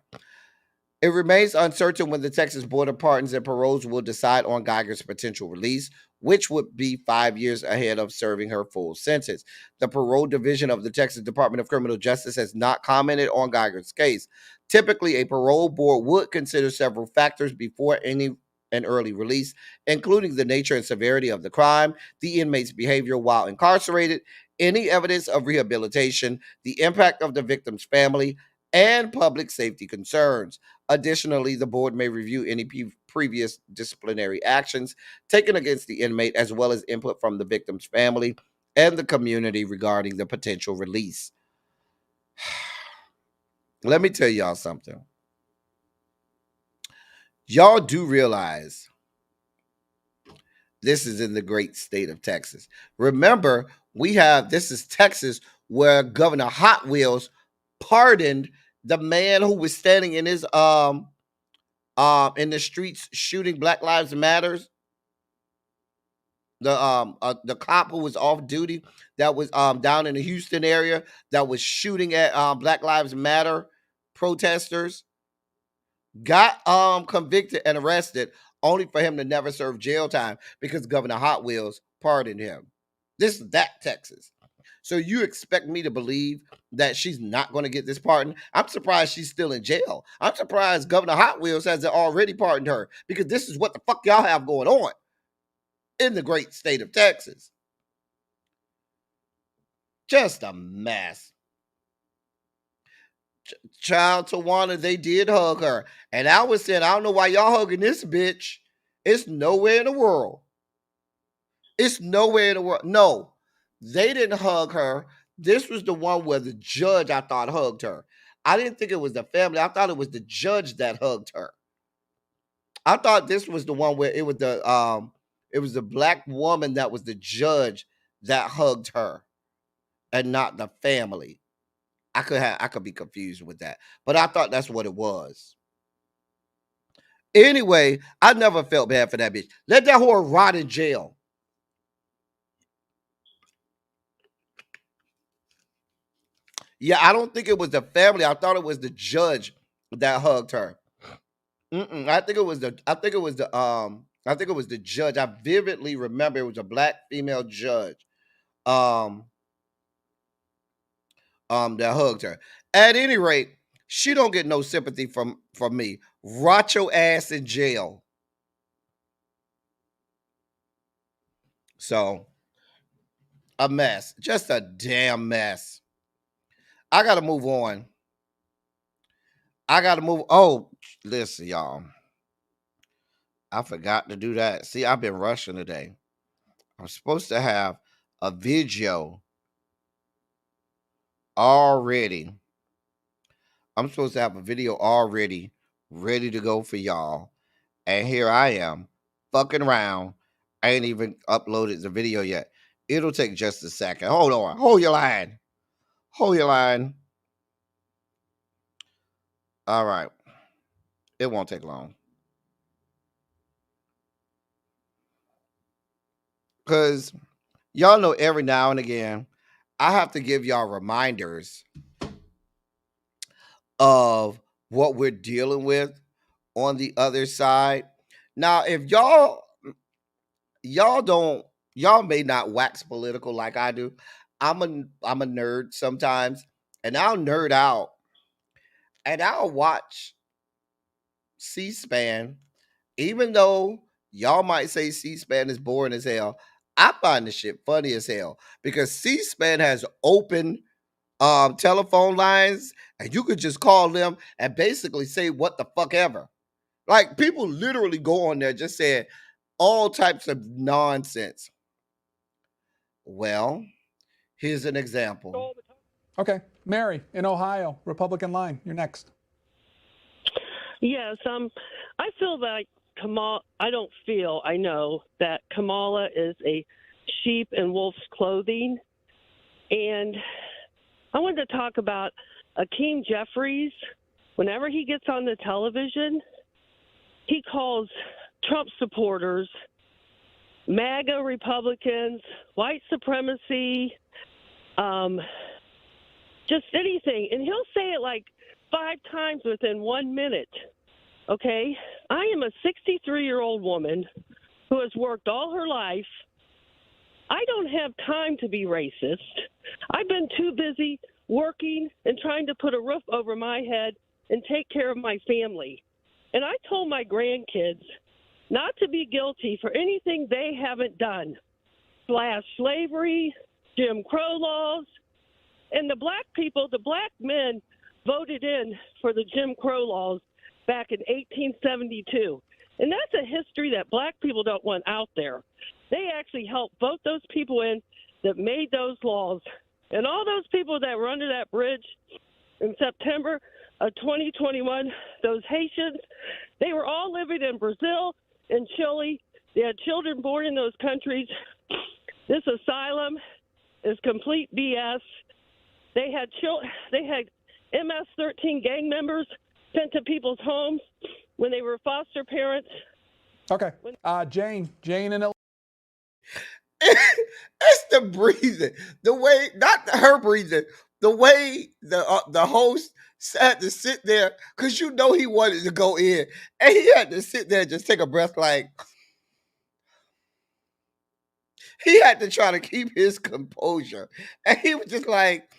It remains uncertain when the Texas Board of Pardons and Paroles will decide on Geiger's potential release, which would be 5 years ahead of serving her full sentence. The Parole Division of the Texas Department of Criminal Justice has not commented on Geiger's case. Typically, a parole board would consider several factors before an early release, including the nature and severity of the crime, the inmate's behavior while incarcerated, any evidence of rehabilitation, the impact of the victim's family, and public safety concerns. Additionally, the board may review any previous disciplinary actions taken against the inmate, as well as input from the victim's family and the community regarding the potential release. Let me tell y'all something. Y'all do realize this is in the great state of Texas. Remember, this is Texas, where Governor Hot Wheels pardoned the man who was standing in his in the streets shooting Black Lives Matters. The cop who was off duty, that was down in the Houston area, that was shooting at Black Lives Matter protesters, got convicted and arrested, only for him to never serve jail time because Governor Hot Wheels pardoned him. This is that Texas. So you expect me to believe that she's not going to get this pardon? I'm surprised she's still in jail. I'm surprised Governor Hot Wheels hasn't already pardoned her, because this is what the fuck y'all have going on in the great state of Texas. Just a mess. Child Tawana, they did hug her. And I was saying, I don't know why y'all hugging this bitch. It's nowhere in the world. It's nowhere in the world. No, they didn't hug her. This was the one where the judge, I thought, hugged her. I didn't think it was the family. I thought it was the judge that hugged her. I thought this was the one where it was the black woman that was the judge that hugged her and not the family. I could be confused with that, but I thought that's what it was. Anyway, I never felt bad for that bitch. Let that whore rot in jail. Yeah, I don't think it was the family. I thought it was the judge that hugged her. I think it was the judge. I vividly remember it was a black female judge. Um, that hugged her. At any rate, she don't get no sympathy from me. Rot your ass in jail. So, a mess. Just a damn mess. I gotta move on. Oh, listen, y'all. I forgot to do that. See, I've been rushing today. I'm supposed to have a video already. I'm supposed to have a video already ready to go for y'all. And here I am, fucking around. I ain't even uploaded the video yet. It'll take just a second. Hold on. Hold your line. Hold your line. All right. It won't take long. Because y'all know every now and again, I have to give y'all reminders of what we're dealing with on the other side. Now, if y'all may not wax political like I do. I'm a nerd sometimes, and I'll nerd out and I'll watch C-SPAN, even though y'all might say C-SPAN is boring as hell. I find the shit funny as hell because C-SPAN has open telephone lines, and you could just call them and basically say what the fuck ever. Like, people literally go on there just saying all types of nonsense. Well, here's an example. Okay. Mary in Ohio, Republican line. You're next. Yes, I feel like I know that Kamala is a sheep in wolf's clothing. And I wanted to talk about Akeem Jeffries. Whenever he gets on the television, he calls Trump supporters MAGA Republicans, white supremacy, just anything. And he'll say it like 5 times within 1 minute. Okay? I am a 63-year-old woman who has worked all her life. I don't have time to be racist. I've been too busy working and trying to put a roof over my head and take care of my family. And I told my grandkids not to be guilty for anything they haven't done. Slavery, Jim Crow laws, and the black men voted in for the Jim Crow laws back in 1872. And that's a history that black people don't want out there. They actually helped vote those people in that made those laws. And all those people that were under that bridge in September of 2021, those Haitians, they were all living in Brazil and Chile. They had children born in those countries. This asylum is complete BS. They had MS-13 gang members sent to people's homes when they were foster parents. Okay. Jane in Illinois. It's the breathing. The way, not her breathing, the way the host had to sit there, because you know he wanted to go in, and he had to sit there and just take a breath, like he had to try to keep his composure. And he was just like,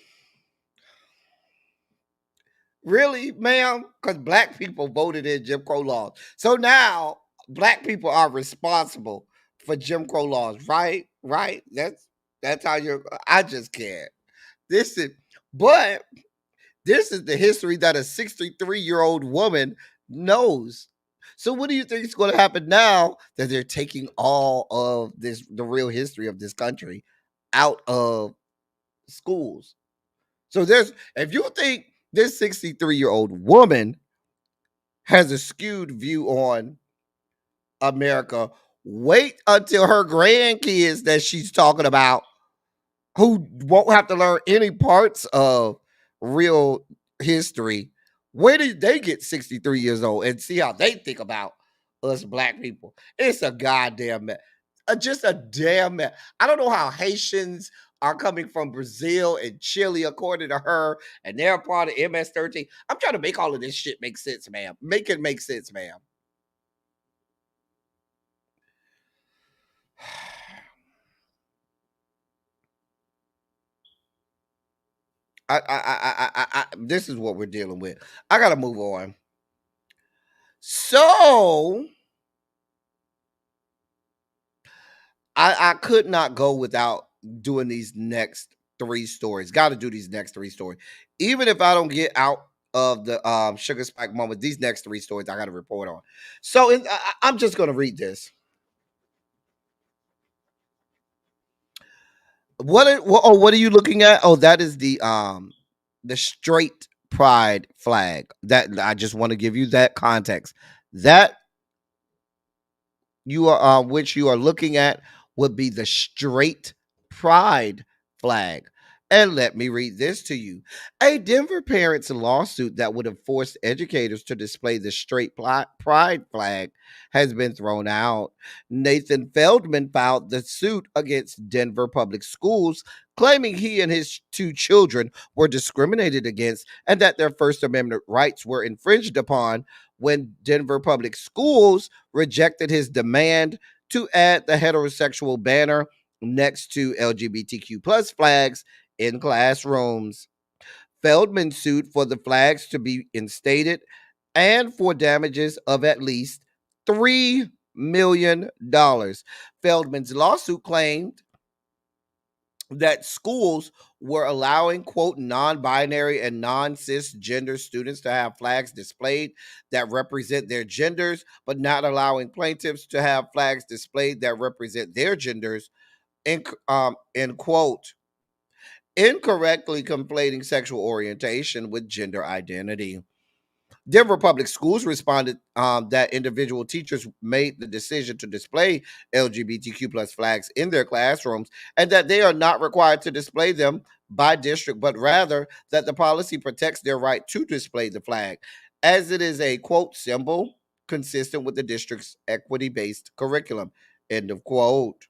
really, ma'am? Because black people voted in Jim Crow laws. So now black people are responsible for Jim Crow laws, right? Right? That's how I just can't. But this is the history that a 63-year-old woman knows. So what do you think is going to happen now that they're taking all of this, the real history of this country, out of schools? So if you think this 63-year-old woman has a skewed view on America, wait until her grandkids that she's talking about, who won't have to learn any parts of real history. Where did they get 63 years old and see how they think about us black people? It's a goddamn mess. Just a damn mess. I don't know how Haitians are coming from Brazil and Chile, according to her, and they're part of MS-13. I'm trying to make all of this shit make sense, ma'am. Make it make sense, ma'am. This is what we're dealing with. I gotta move on. So I could not go without doing these next three stories. Got to do these next three stories, even if I don't get out of the sugar spike moment. These next three stories I got to report on. So I'm just gonna read this. What are you looking at? Oh, that is the straight pride flag. That I just want to give you that context. That you are which you are looking at would be the straight pride flag. And let me read this to you. A Denver parent's lawsuit that would have forced educators to display the straight pride flag has been thrown out. Nathan Feldman filed the suit against Denver Public Schools, claiming he and his two children were discriminated against and that their First Amendment rights were infringed upon when Denver Public Schools rejected his demand to add the heterosexual banner next to LGBTQ plus flags in classrooms. Feldman sued for the flags to be instated and for damages of at least $3 million. Feldman's lawsuit claimed that schools were allowing, quote, non-binary and non-cisgender students to have flags displayed that represent their genders, but not allowing plaintiffs to have flags displayed that represent their genders, in quote, incorrectly conflating sexual orientation with gender identity. Denver Public Schools responded that individual teachers made the decision to display LGBTQ plus flags in their classrooms and that they are not required to display them by district, but rather that the policy protects their right to display the flag as it is a, quote, symbol consistent with the district's equity-based curriculum, end of quote.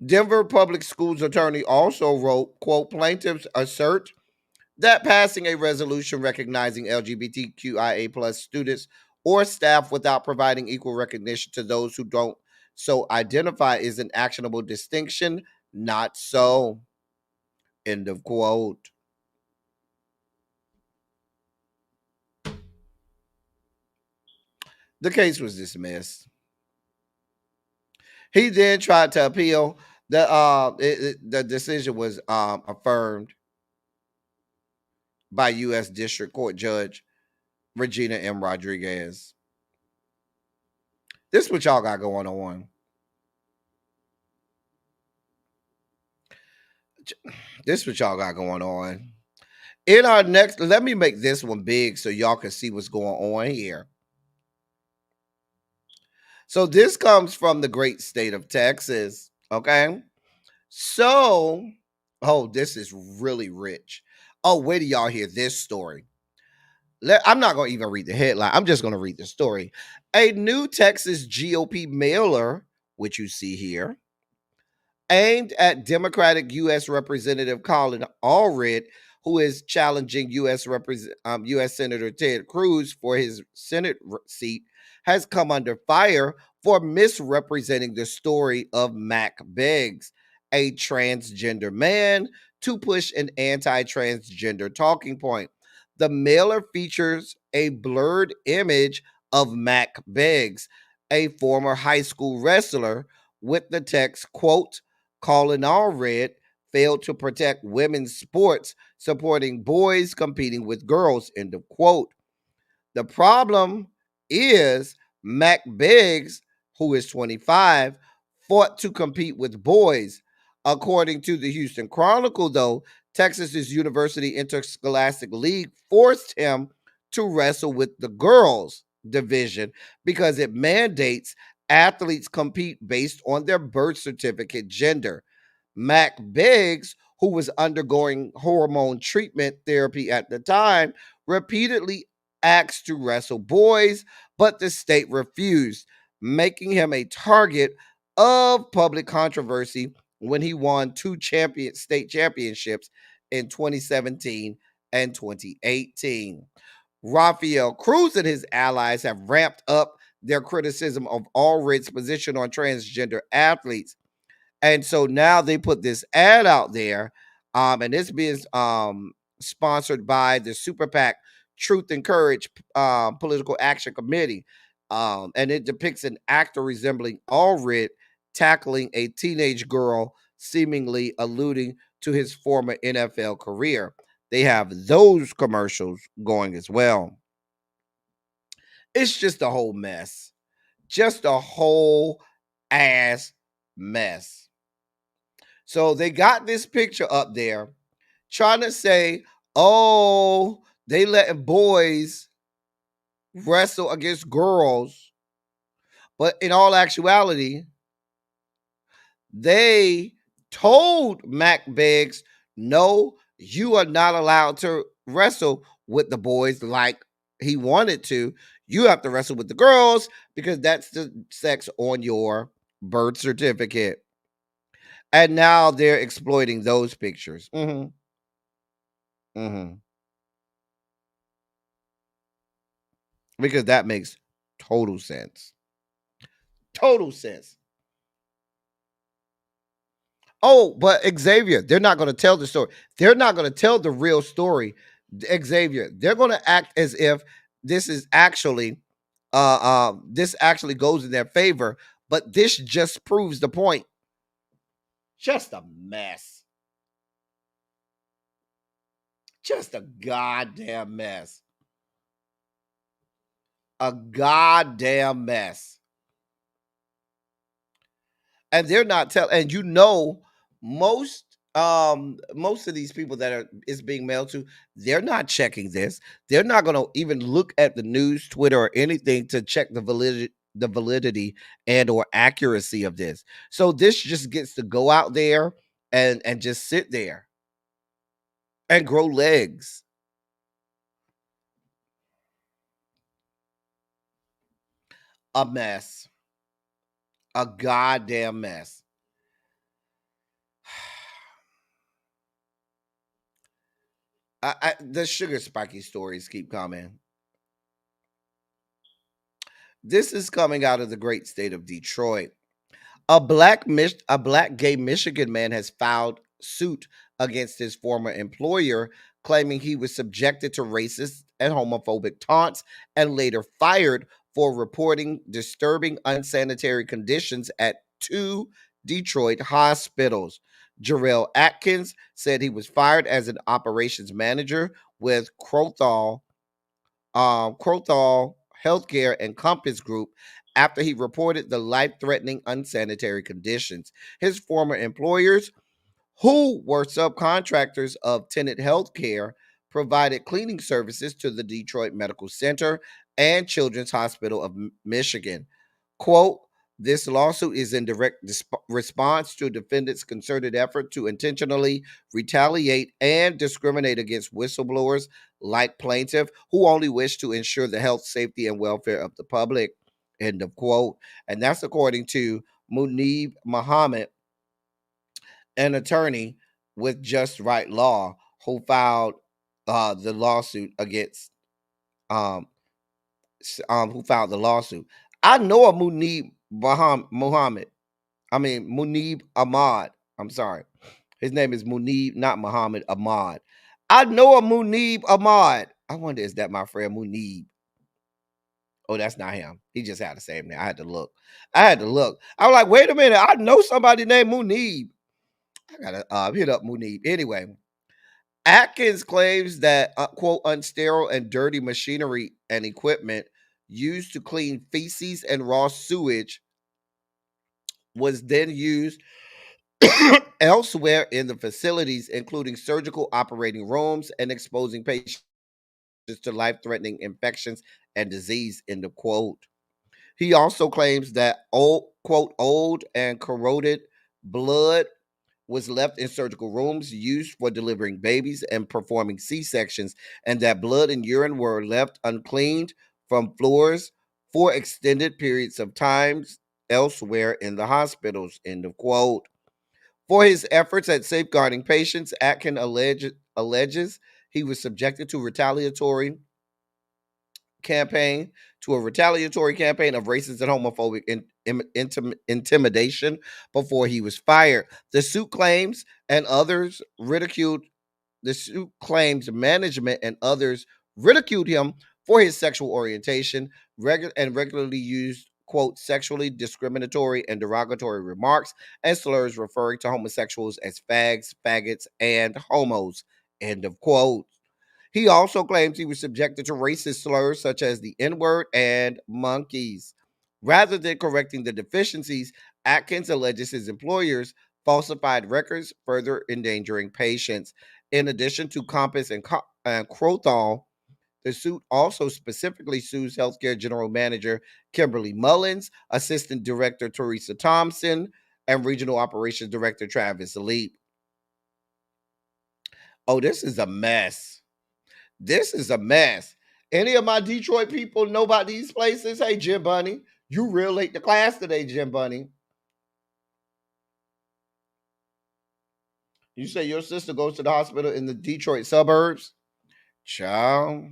Denver Public Schools attorney also wrote, quote, plaintiffs assert that passing a resolution recognizing LGBTQIA plus students or staff without providing equal recognition to those who don't so identify is an actionable distinction. Not so. End of quote. The case was dismissed. He then tried to appeal. The decision was affirmed by U.S. District Court Judge Regina M. Rodriguez. This is what y'all got going on. This is what y'all got going on. In our next, let me make this one big so y'all can see what's going on here. So this comes from the great state of Texas. Okay. So, oh, this is really rich. Oh, wait till y'all hear this story. I'm not going to even read the headline. I'm just going to read the story. A new Texas GOP mailer, which you see here, aimed at Democratic U.S. Representative Colin Allred, who is challenging U.S. Senator Ted Cruz for his Senate seat, has come under fire for misrepresenting the story of Mac Beggs, a transgender man, to push an anti-transgender talking point. The mailer features a blurred image of Mac Beggs, a former high school wrestler, with the text, quote, Colin Allred failed to protect women's sports, supporting boys competing with girls, end of quote. The problem is Mac Biggs, who is 25, fought to compete with boys. According to the Houston Chronicle, though, Texas's University Interscholastic League forced him to wrestle with the girls division because it mandates athletes compete based on their birth certificate gender. Mac Biggs, who was undergoing hormone treatment therapy at the time, repeatedly asked to wrestle boys, but the state refused, making him a target of public controversy when he won two state championships in 2017 and 2018. Rafael Cruz and his allies have ramped up their criticism of Allred's position on transgender athletes. And so now they put this ad out there, and it's being sponsored by the Super PAC Truth and Courage Political Action Committee. And it depicts an actor resembling Allred tackling a teenage girl, seemingly alluding to his former NFL career. They have those commercials going as well. It's just a whole mess. Just a whole ass mess. So they got this picture up there trying to say, oh, they letting boys wrestle against girls. But in all actuality, they told Mac Biggs, no, you are not allowed to wrestle with the boys like he wanted to. You have to wrestle with the girls because that's the sex on your birth certificate. And now they're exploiting those pictures. Because that makes total sense. Total sense. Oh, but Xavier, they're not going to tell the story. They're not going to tell the real story. Xavier, they're going to act as if this is actually this actually goes in their favor, but this just proves the point. Just a mess. Just a goddamn mess. A goddamn mess. And they're not telling, and most of these people that is being mailed to, they're not checking this. They're not going to even look at the news, Twitter, or anything to check the validity and or accuracy of this. So this just gets to go out there and just sit there and grow legs. A mess. A goddamn mess. The sugar spiky stories keep coming. This is coming out of the great state of Detroit. A black gay Michigan man has filed suit against his former employer, claiming he was subjected to racist and homophobic taunts and later fired for reporting disturbing unsanitary conditions at two Detroit hospitals. Jarrell Atkins said he was fired as an operations manager with Crothall Healthcare and Compass Group after he reported the life-threatening unsanitary conditions. His former employers, who were subcontractors of Tenet Healthcare, provided cleaning services to the Detroit Medical Center and Children's Hospital of Michigan. Quote, this lawsuit is in direct response to defendants' concerted effort to intentionally retaliate and discriminate against whistleblowers like plaintiff who only wish to ensure the health, safety, and welfare of the public. End of quote. And that's according to Munib Muhammad, an attorney with Just Right Law, who filed the lawsuit against who filed the lawsuit. I know a Munib Muhammad. I mean Munib Ahmad. I'm sorry. His name is Munib, not Muhammad Ahmad. I know a Munib Ahmad. I wonder, is that my friend Munib? Oh, that's not him. He just had the same name. I had to look. I was like, wait a minute. I know somebody named Munib. I gotta hit up Munib. Anyway, Atkins claims that, quote, unsterile and dirty machinery and equipment used to clean feces and raw sewage was then used elsewhere in the facilities, including surgical operating rooms, and exposing patients to life-threatening infections and disease, end of quote. He also claims that old, quote, old and corroded blood was left in surgical rooms used for delivering babies and performing C-sections, and that blood and urine were left uncleaned from floors for extended periods of times elsewhere in the hospitals, end of quote. For his efforts at safeguarding patients, Atkin alleges he was subjected to campaign a retaliatory campaign of racist and homophobic intimidation before he was fired. The suit claims management and others ridiculed him for his sexual orientation and regularly used, quote, sexually discriminatory and derogatory remarks and slurs referring to homosexuals as fags, faggots, and homos, end of quote. He also claims he was subjected to racist slurs such as the N-word and monkeys. Rather than correcting the deficiencies, Atkins alleges his employers falsified records, further endangering patients. In addition to Compass and Crothall, the suit also specifically sues healthcare general manager Kimberly Mullins, assistant director Teresa Thompson, and regional operations director Travis Leap. Oh, this is a mess. This is a mess. Any of my Detroit people know about these places? Hey, Jim Bunny, you real late to class today, Jim Bunny. You say your sister goes to the hospital in the Detroit suburbs? Child.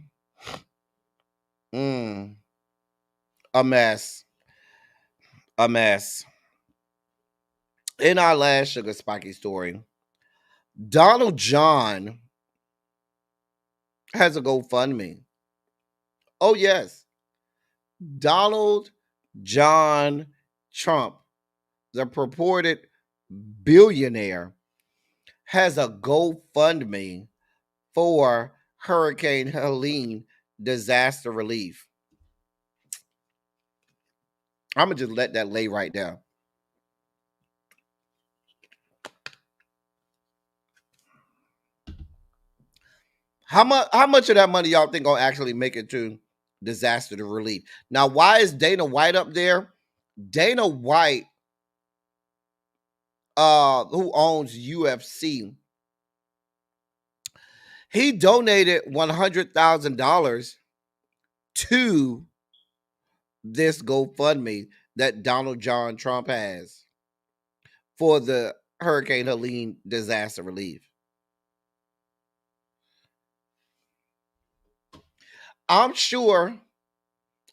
A mess. A mess. In our last Sugar Spiky story, Donald John has a GoFundMe. Oh, yes. Donald John Trump, the purported billionaire, has a GoFundMe for Hurricane Helene disaster relief. I'm gonna just let that lay right down. How much of that money y'all think gonna actually make it to disaster to relief? Now, why is Dana White up there? Dana White, who owns UFC, he donated $100,000 to this GoFundMe that Donald John Trump has for the Hurricane Helene disaster relief. I'm sure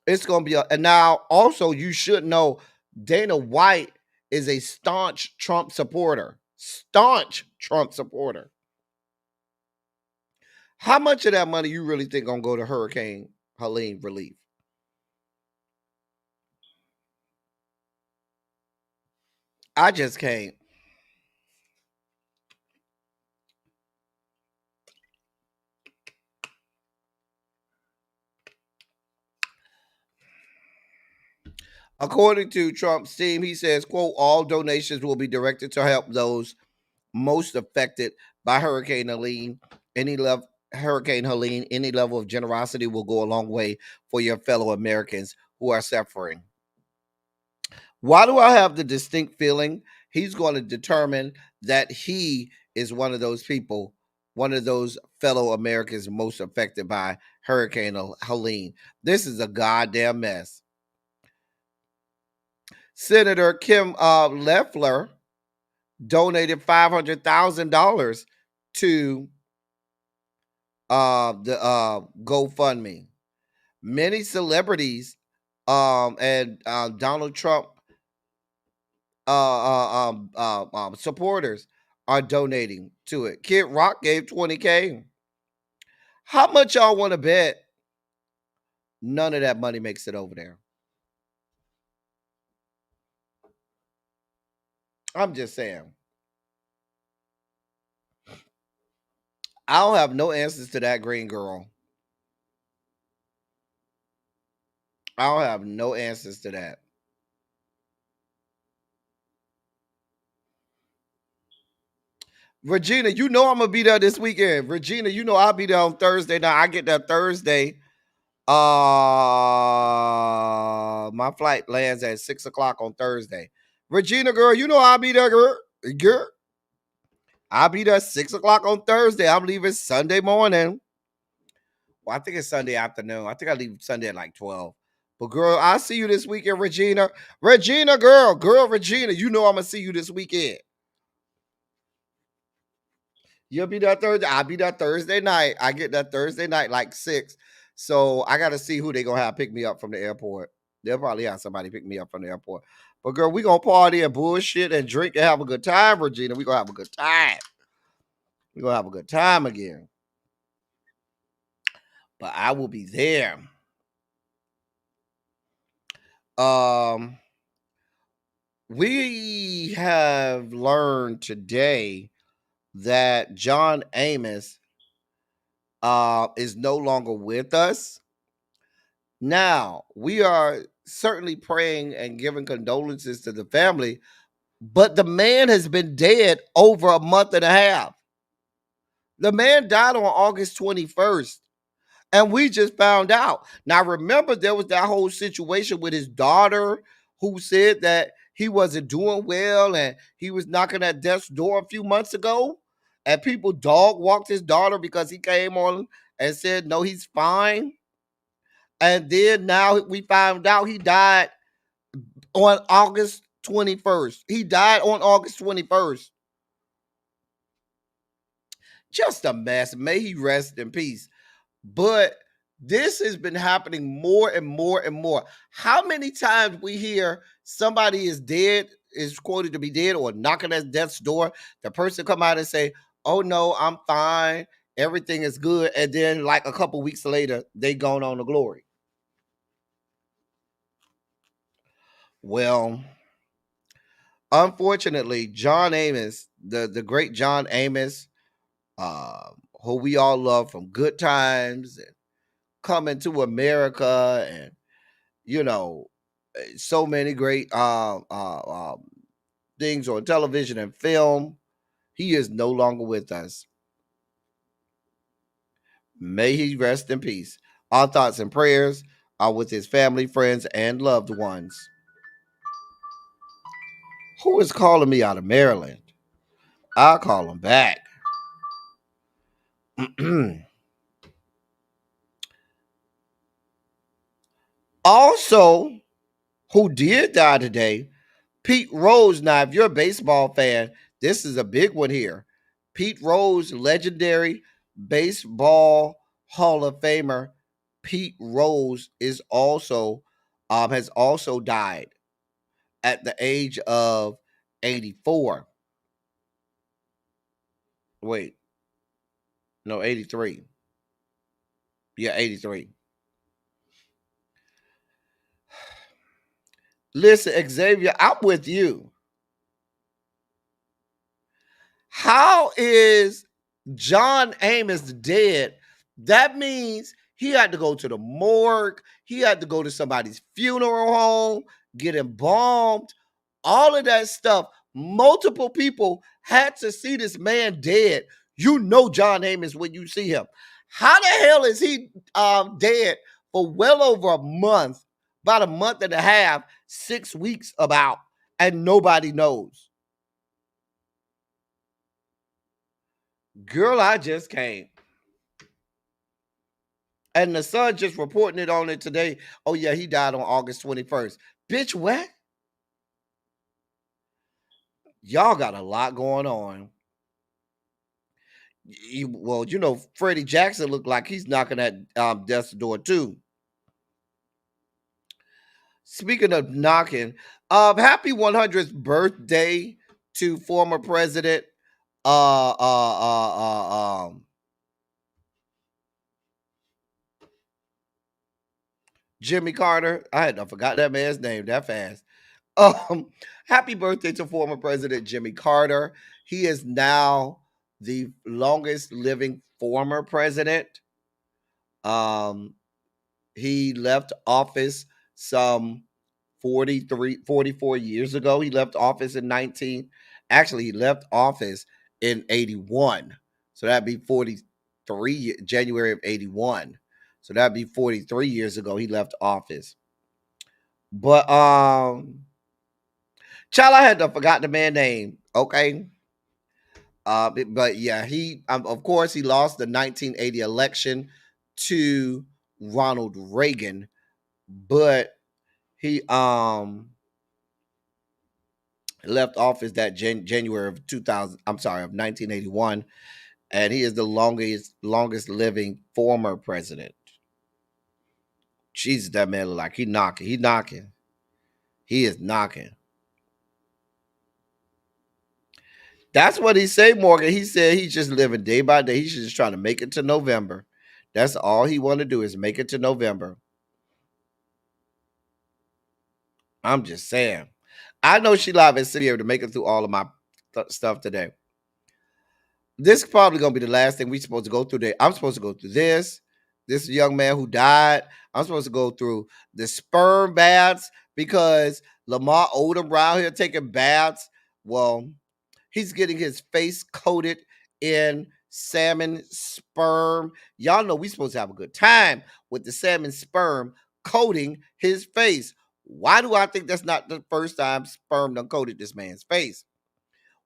it's going to be and now also you should know Dana White is a staunch Trump supporter. Staunch Trump supporter. How much of that money you really think going to go to Hurricane Helene relief? I just can't. According to Trump's team, he says, quote, all donations will be directed to help those most affected by Hurricane Helene. Any level of generosity will go a long way for your fellow Americans who are suffering. Why do I have the distinct feeling he's going to determine that he is one of those people, one of those fellow Americans most affected by Hurricane Helene? This is a goddamn mess. Senator Kim Leffler donated $500,000 to the GoFundMe. Many celebrities and Donald Trump supporters are donating to it. Kid Rock gave $20K. How much y'all want to bet none of that money makes it over there? I'm just saying. I don't have no answers to that, green girl. I don't have no answers to that. Regina, you know I'm gonna be there this weekend. Regina, you know I'll be there on Thursday. Now I get there Thursday. My flight lands at 6 o'clock on Thursday. Regina, girl, you know I'll be there, girl. Girl, I'll be there 6 o'clock on Thursday. I'm leaving Sunday morning. Well, I think it's Sunday afternoon. I think I leave Sunday at like 12. But girl, I'll see you this weekend, Regina. Regina, girl, Regina, you know I'm gonna see you this weekend. You'll be there Thursday. I'll be there Thursday night. I get that Thursday night like 6. So I gotta see who they gonna have pick me up from the airport. They'll probably have somebody pick me up from the airport. But girl, we gonna party and bullshit and drink and have a good time, Regina. We gonna have a good time. We gonna have a good time again. But I will be there. We have learned today that John Amos is no longer with us. Now, we are certainly praying and giving condolences to the family, but the man has been dead over a month and a half. The man died on August 21st, and we just found out. Now, remember, there was that whole situation with his daughter who said that he wasn't doing well and he was knocking at death's door a few months ago, and people dog walked his daughter because he came on and said, no, he's fine. And then now we found out he died on August 21st. He died on August 21st. Just a mess. May he rest in peace. But this has been happening more and more and more. How many times we hear somebody is dead, is quoted to be dead, or knocking at death's door, the person come out and say, oh no, I'm fine, everything is good, and then like a couple weeks later, they gone on to glory. Well, unfortunately, John Amos, the great John Amos, who we all love from Good Times and Coming to America, and so many great things on television and film. He is no longer with us. May he rest in peace. Our thoughts and prayers are with his family, friends, and loved ones. Who is calling me out of Maryland? I'll call him back. Also, who did die today, Pete Rose. Now, if you're a baseball fan, this is a big one here. Pete Rose, legendary baseball Hall of Famer. Pete Rose is also has also died at the age of 84. Wait, no, 83. Yeah, 83. Listen, Xavier, I'm with you. How is John Amos dead? That means he had to go to the morgue. He had to go to somebody's funeral home, get embalmed, all of that stuff. Multiple people had to see this man dead. You know John Amos when you see him. How the hell is he dead for well over a month, about a month and a half, 6 weeks about, and nobody knows? Girl, I just can't. And the Sun just reporting it on it today. Oh, yeah, he died on August 21st. Bitch, what? Y'all got a lot going on. Well, Freddie Jackson looked like he's knocking at death's door, too. Speaking of knocking, happy 100th birthday to former President Jimmy Carter. I forgot that man's name that fast. Happy birthday to former President Jimmy Carter. He is now the longest living former president. He left office some 44 years ago. He left office in he left office in 81. So that'd be 43, January of 81. So that'd be 43 years ago he left office. But child, I had to forgot the man's name. Okay. But yeah, he of course he lost the 1980 election to Ronald Reagan, but he left office that January of 2000. I'm sorry, of 1981, and he is the longest living former president. Jesus, that man look like he knocking. He knocking. He is knocking. That's what he said, Morgan. He said he's just living day by day. He's just trying to make it to November. That's all he want to do is make it to November. I'm just saying. I know she live and be able to make it through all of my stuff today. This is probably going to be the last thing we're supposed to go through today. I'm supposed to go through this young man who died. I'm supposed to go through the sperm baths because Lamar Odom around here taking baths. Well, he's getting his face coated in salmon sperm. Y'all know we supposed to have a good time with the salmon sperm coating his face. Why do I think that's not the first time sperm done coated this man's face?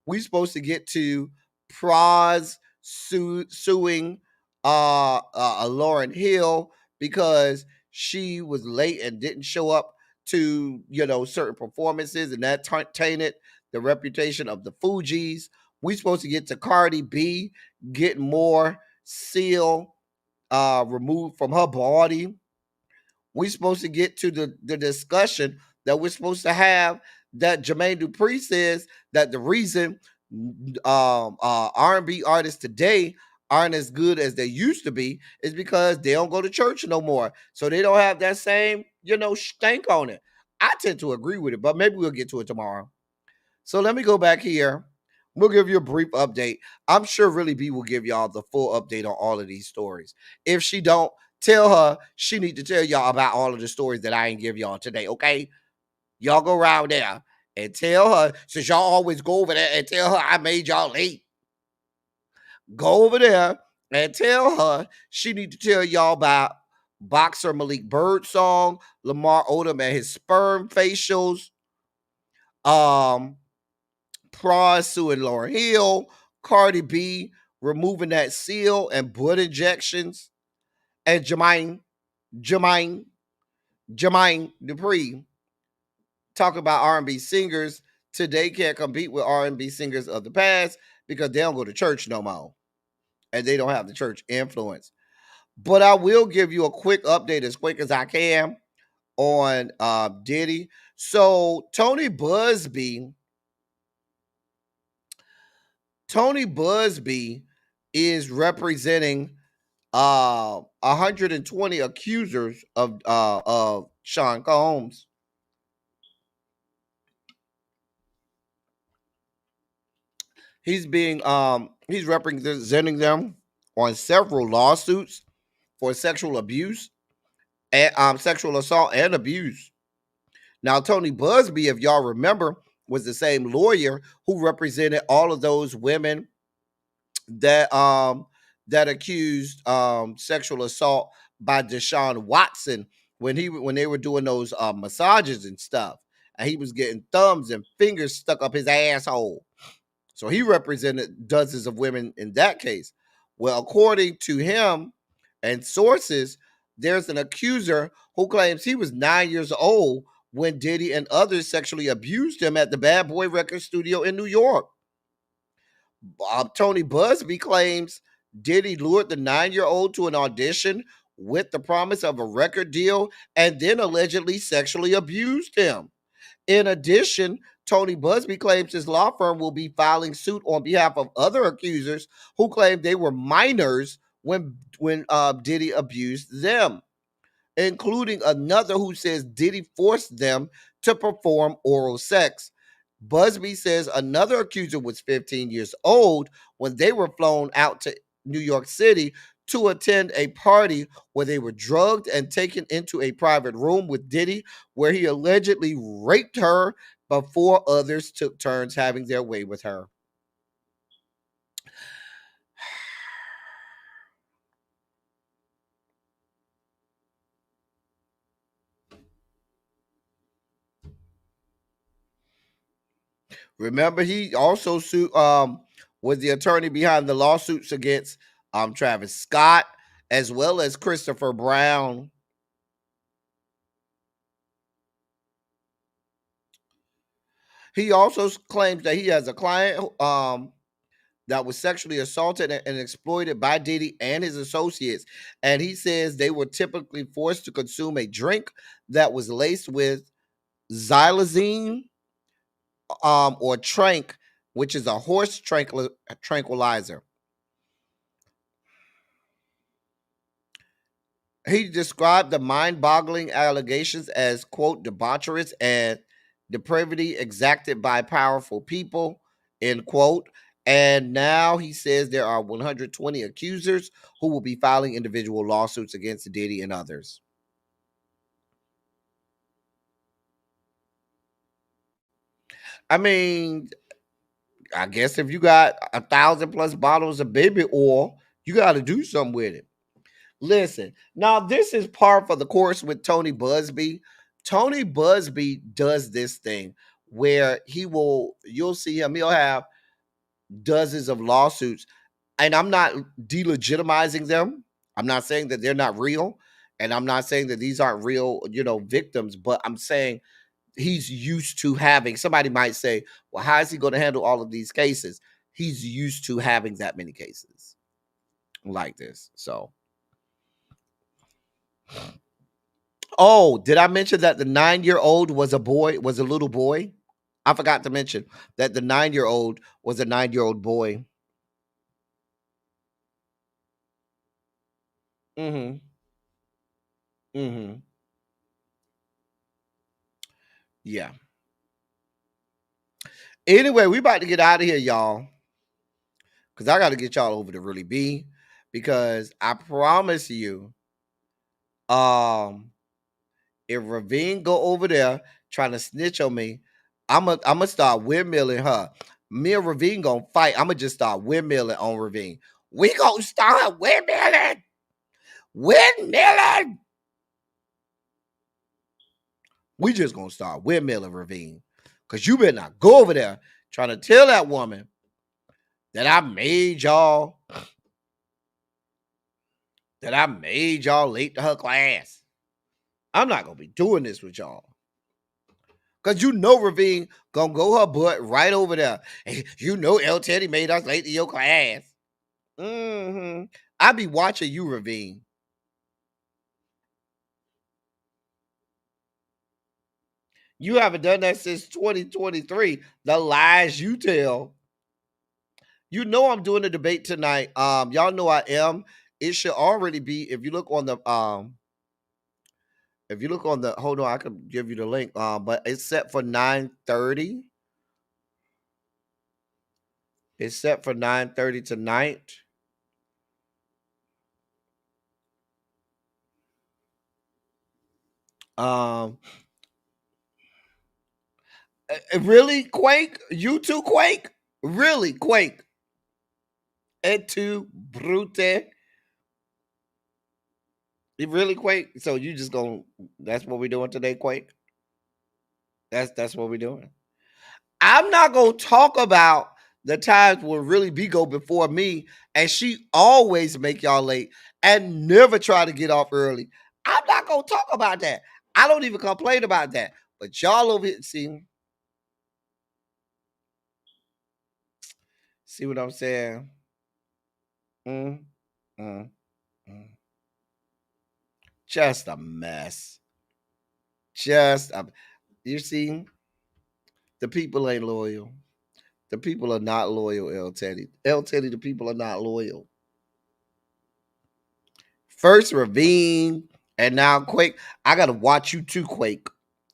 We supposed to get to Praz suing Lauryn Hill because she was late and didn't show up to certain performances, and that tainted the reputation of the Fugees. We supposed to get to Cardi B getting more seal removed from her body. We supposed to get to the discussion that we're supposed to have that Jermaine Dupri says that the reason R&B artists today aren't as good as they used to be is because they don't go to church no more. So they don't have that same, stank on it. I tend to agree with it, but maybe we'll get to it tomorrow. So let me go back here. We'll give you a brief update. I'm sure Really B will give y'all the full update on all of these stories. If she don't, tell her she need to tell y'all about all of the stories that I ain't give y'all today, okay? Y'all go around there and tell her, since y'all always go over there and tell her I made y'all late. Go over there and tell her she need to tell y'all about boxer Malik Birdsong, Lamar Odom and his sperm facials, Praz suing Lauryn Hill, Cardi B removing that seal and blood injections, and Jermaine Dupri talk about R&B singers today can't compete with R&B singers of the past because they don't go to church no more and they don't have the church influence. But I will give you a quick update as quick as I can on Diddy. So Tony Busby is representing 120 accusers of Sean Combs. He's representing them on several lawsuits for sexual abuse and sexual assault and abuse. Now, Tony Busby, if y'all remember, was the same lawyer who represented all of those women that accused sexual assault by Deshaun Watson when they were doing those massages and stuff, and he was getting thumbs and fingers stuck up his asshole. So he represented dozens of women in that case. Well, according to him and sources, there's an accuser who claims he was 9 years old when Diddy and others sexually abused him at the Bad Boy Record Studio in New York. Tony Busby claims Diddy lured the 9-year-old to an audition with the promise of a record deal and then allegedly sexually abused him. In addition, Tony Busby claims his law firm will be filing suit on behalf of other accusers who claim they were minors when Diddy abused them, including another who says Diddy forced them to perform oral sex. Busby says another accuser was 15 years old when they were flown out to New York City to attend a party where they were drugged and taken into a private room with Diddy, where he allegedly raped her before others took turns having their way with her. Remember, he also sued was the attorney behind the lawsuits against Travis Scott as well as Christopher Brown. He also claims that he has a client that was sexually assaulted and exploited by Diddy and his associates, and he says they were typically forced to consume a drink that was laced with xylazine or trank, which is a horse tranquilizer. He described the mind-boggling allegations as, quote, debaucherous and depravity exacted by powerful people, end quote. And now he says there are 120 accusers who will be filing individual lawsuits against Diddy and others. I mean, I guess if you got 1,000+ bottles of baby oil, you got to do something with it. Listen, now this is par for the course with Tony Busby. Tony Busby does this thing where you'll see him, he'll have dozens of lawsuits. And I'm not delegitimizing them. I'm not saying that they're not real. And I'm not saying that these aren't real, victims, but I'm saying he's used to having, somebody might say, well, how is he going to handle all of these cases? He's used to having that many cases like this. So. Oh, did I mention that the 9-year-old was a little boy? I forgot to mention that the 9-year-old was a 9-year-old boy. Mm-hmm. Mm-hmm. Yeah. Anyway, we about to get out of here, y'all. Because I got to get y'all over to Really B. Because I promise you, if Ravine go over there trying to snitch on me, I'ma start windmilling her. Me and Ravine gonna fight. I'ma just start windmilling on Ravine. We gonna start windmilling. Windmilling. We just gonna start windmilling Ravine. Cause you better not go over there trying to tell that woman that I made y'all late to her class. I'm not gonna be doing this with y'all. Cause Ravine gonna go her butt right over there. Hey, L. Teddy made us late to your class. Mm-hmm. I be watching you, Ravine. You haven't done that since 2023. The lies you tell. I'm doing a debate tonight. Y'all know I am. It should already be, if you look on the hold on, I could give you the link. But it's set for 9:30. It's set for 9:30 tonight. Really, Quake? You too, Quake? Really, Quake? Et tu, Brute? You really, Quake? So you just gonna, that's what we're doing today, Quake? That's what we're doing. I'm not gonna talk about the times when Really B go before me, and she always make y'all late and never try to get off early. I'm not gonna talk about that. I don't even complain about that. But y'all over here, see what I'm saying? Mm, mm, mm. Just a mess. You see, the people ain't loyal. The people are not loyal, L. Teddy. L. Teddy, the people are not loyal. First Ravine, and now Quake. I gotta watch you too, Quake.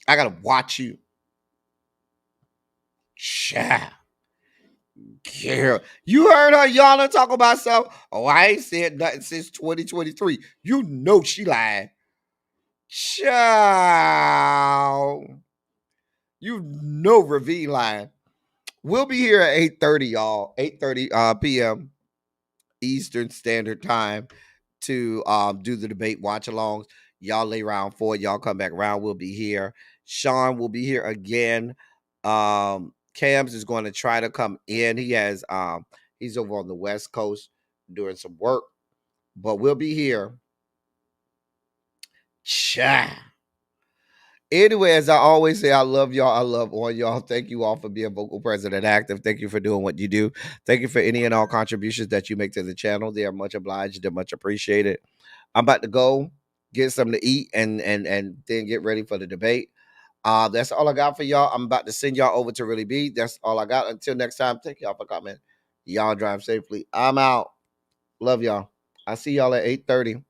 I gotta watch you. Child. Yeah. You heard her y'all talk about something. Oh, I ain't said nothing since 2023. You know she lying. Child. You know Ravine lying. We'll be here at 8:30, y'all. 8:30 p.m. Eastern Standard Time to do the debate watch alongs. Y'all lay around for it. Y'all come back around. We'll be here. Sean will be here again. Cams is going to try to come in. He's over on the West Coast doing some work, but we'll be here. Cha. Anyway, as I always say, I love y'all. I love all y'all. Thank you all for being vocal, present, and active. Thank you for doing what you do. Thank you for any and all contributions that you make to the channel. They are much obliged. They're much appreciated. I'm about to go get something to eat and then get ready for the debate. That's all I got for y'all. I'm about to send y'all over to Really B. That's all I got. Until next time, thank y'all for coming. Y'all drive safely. I'm out. Love y'all. I see y'all at 8:30.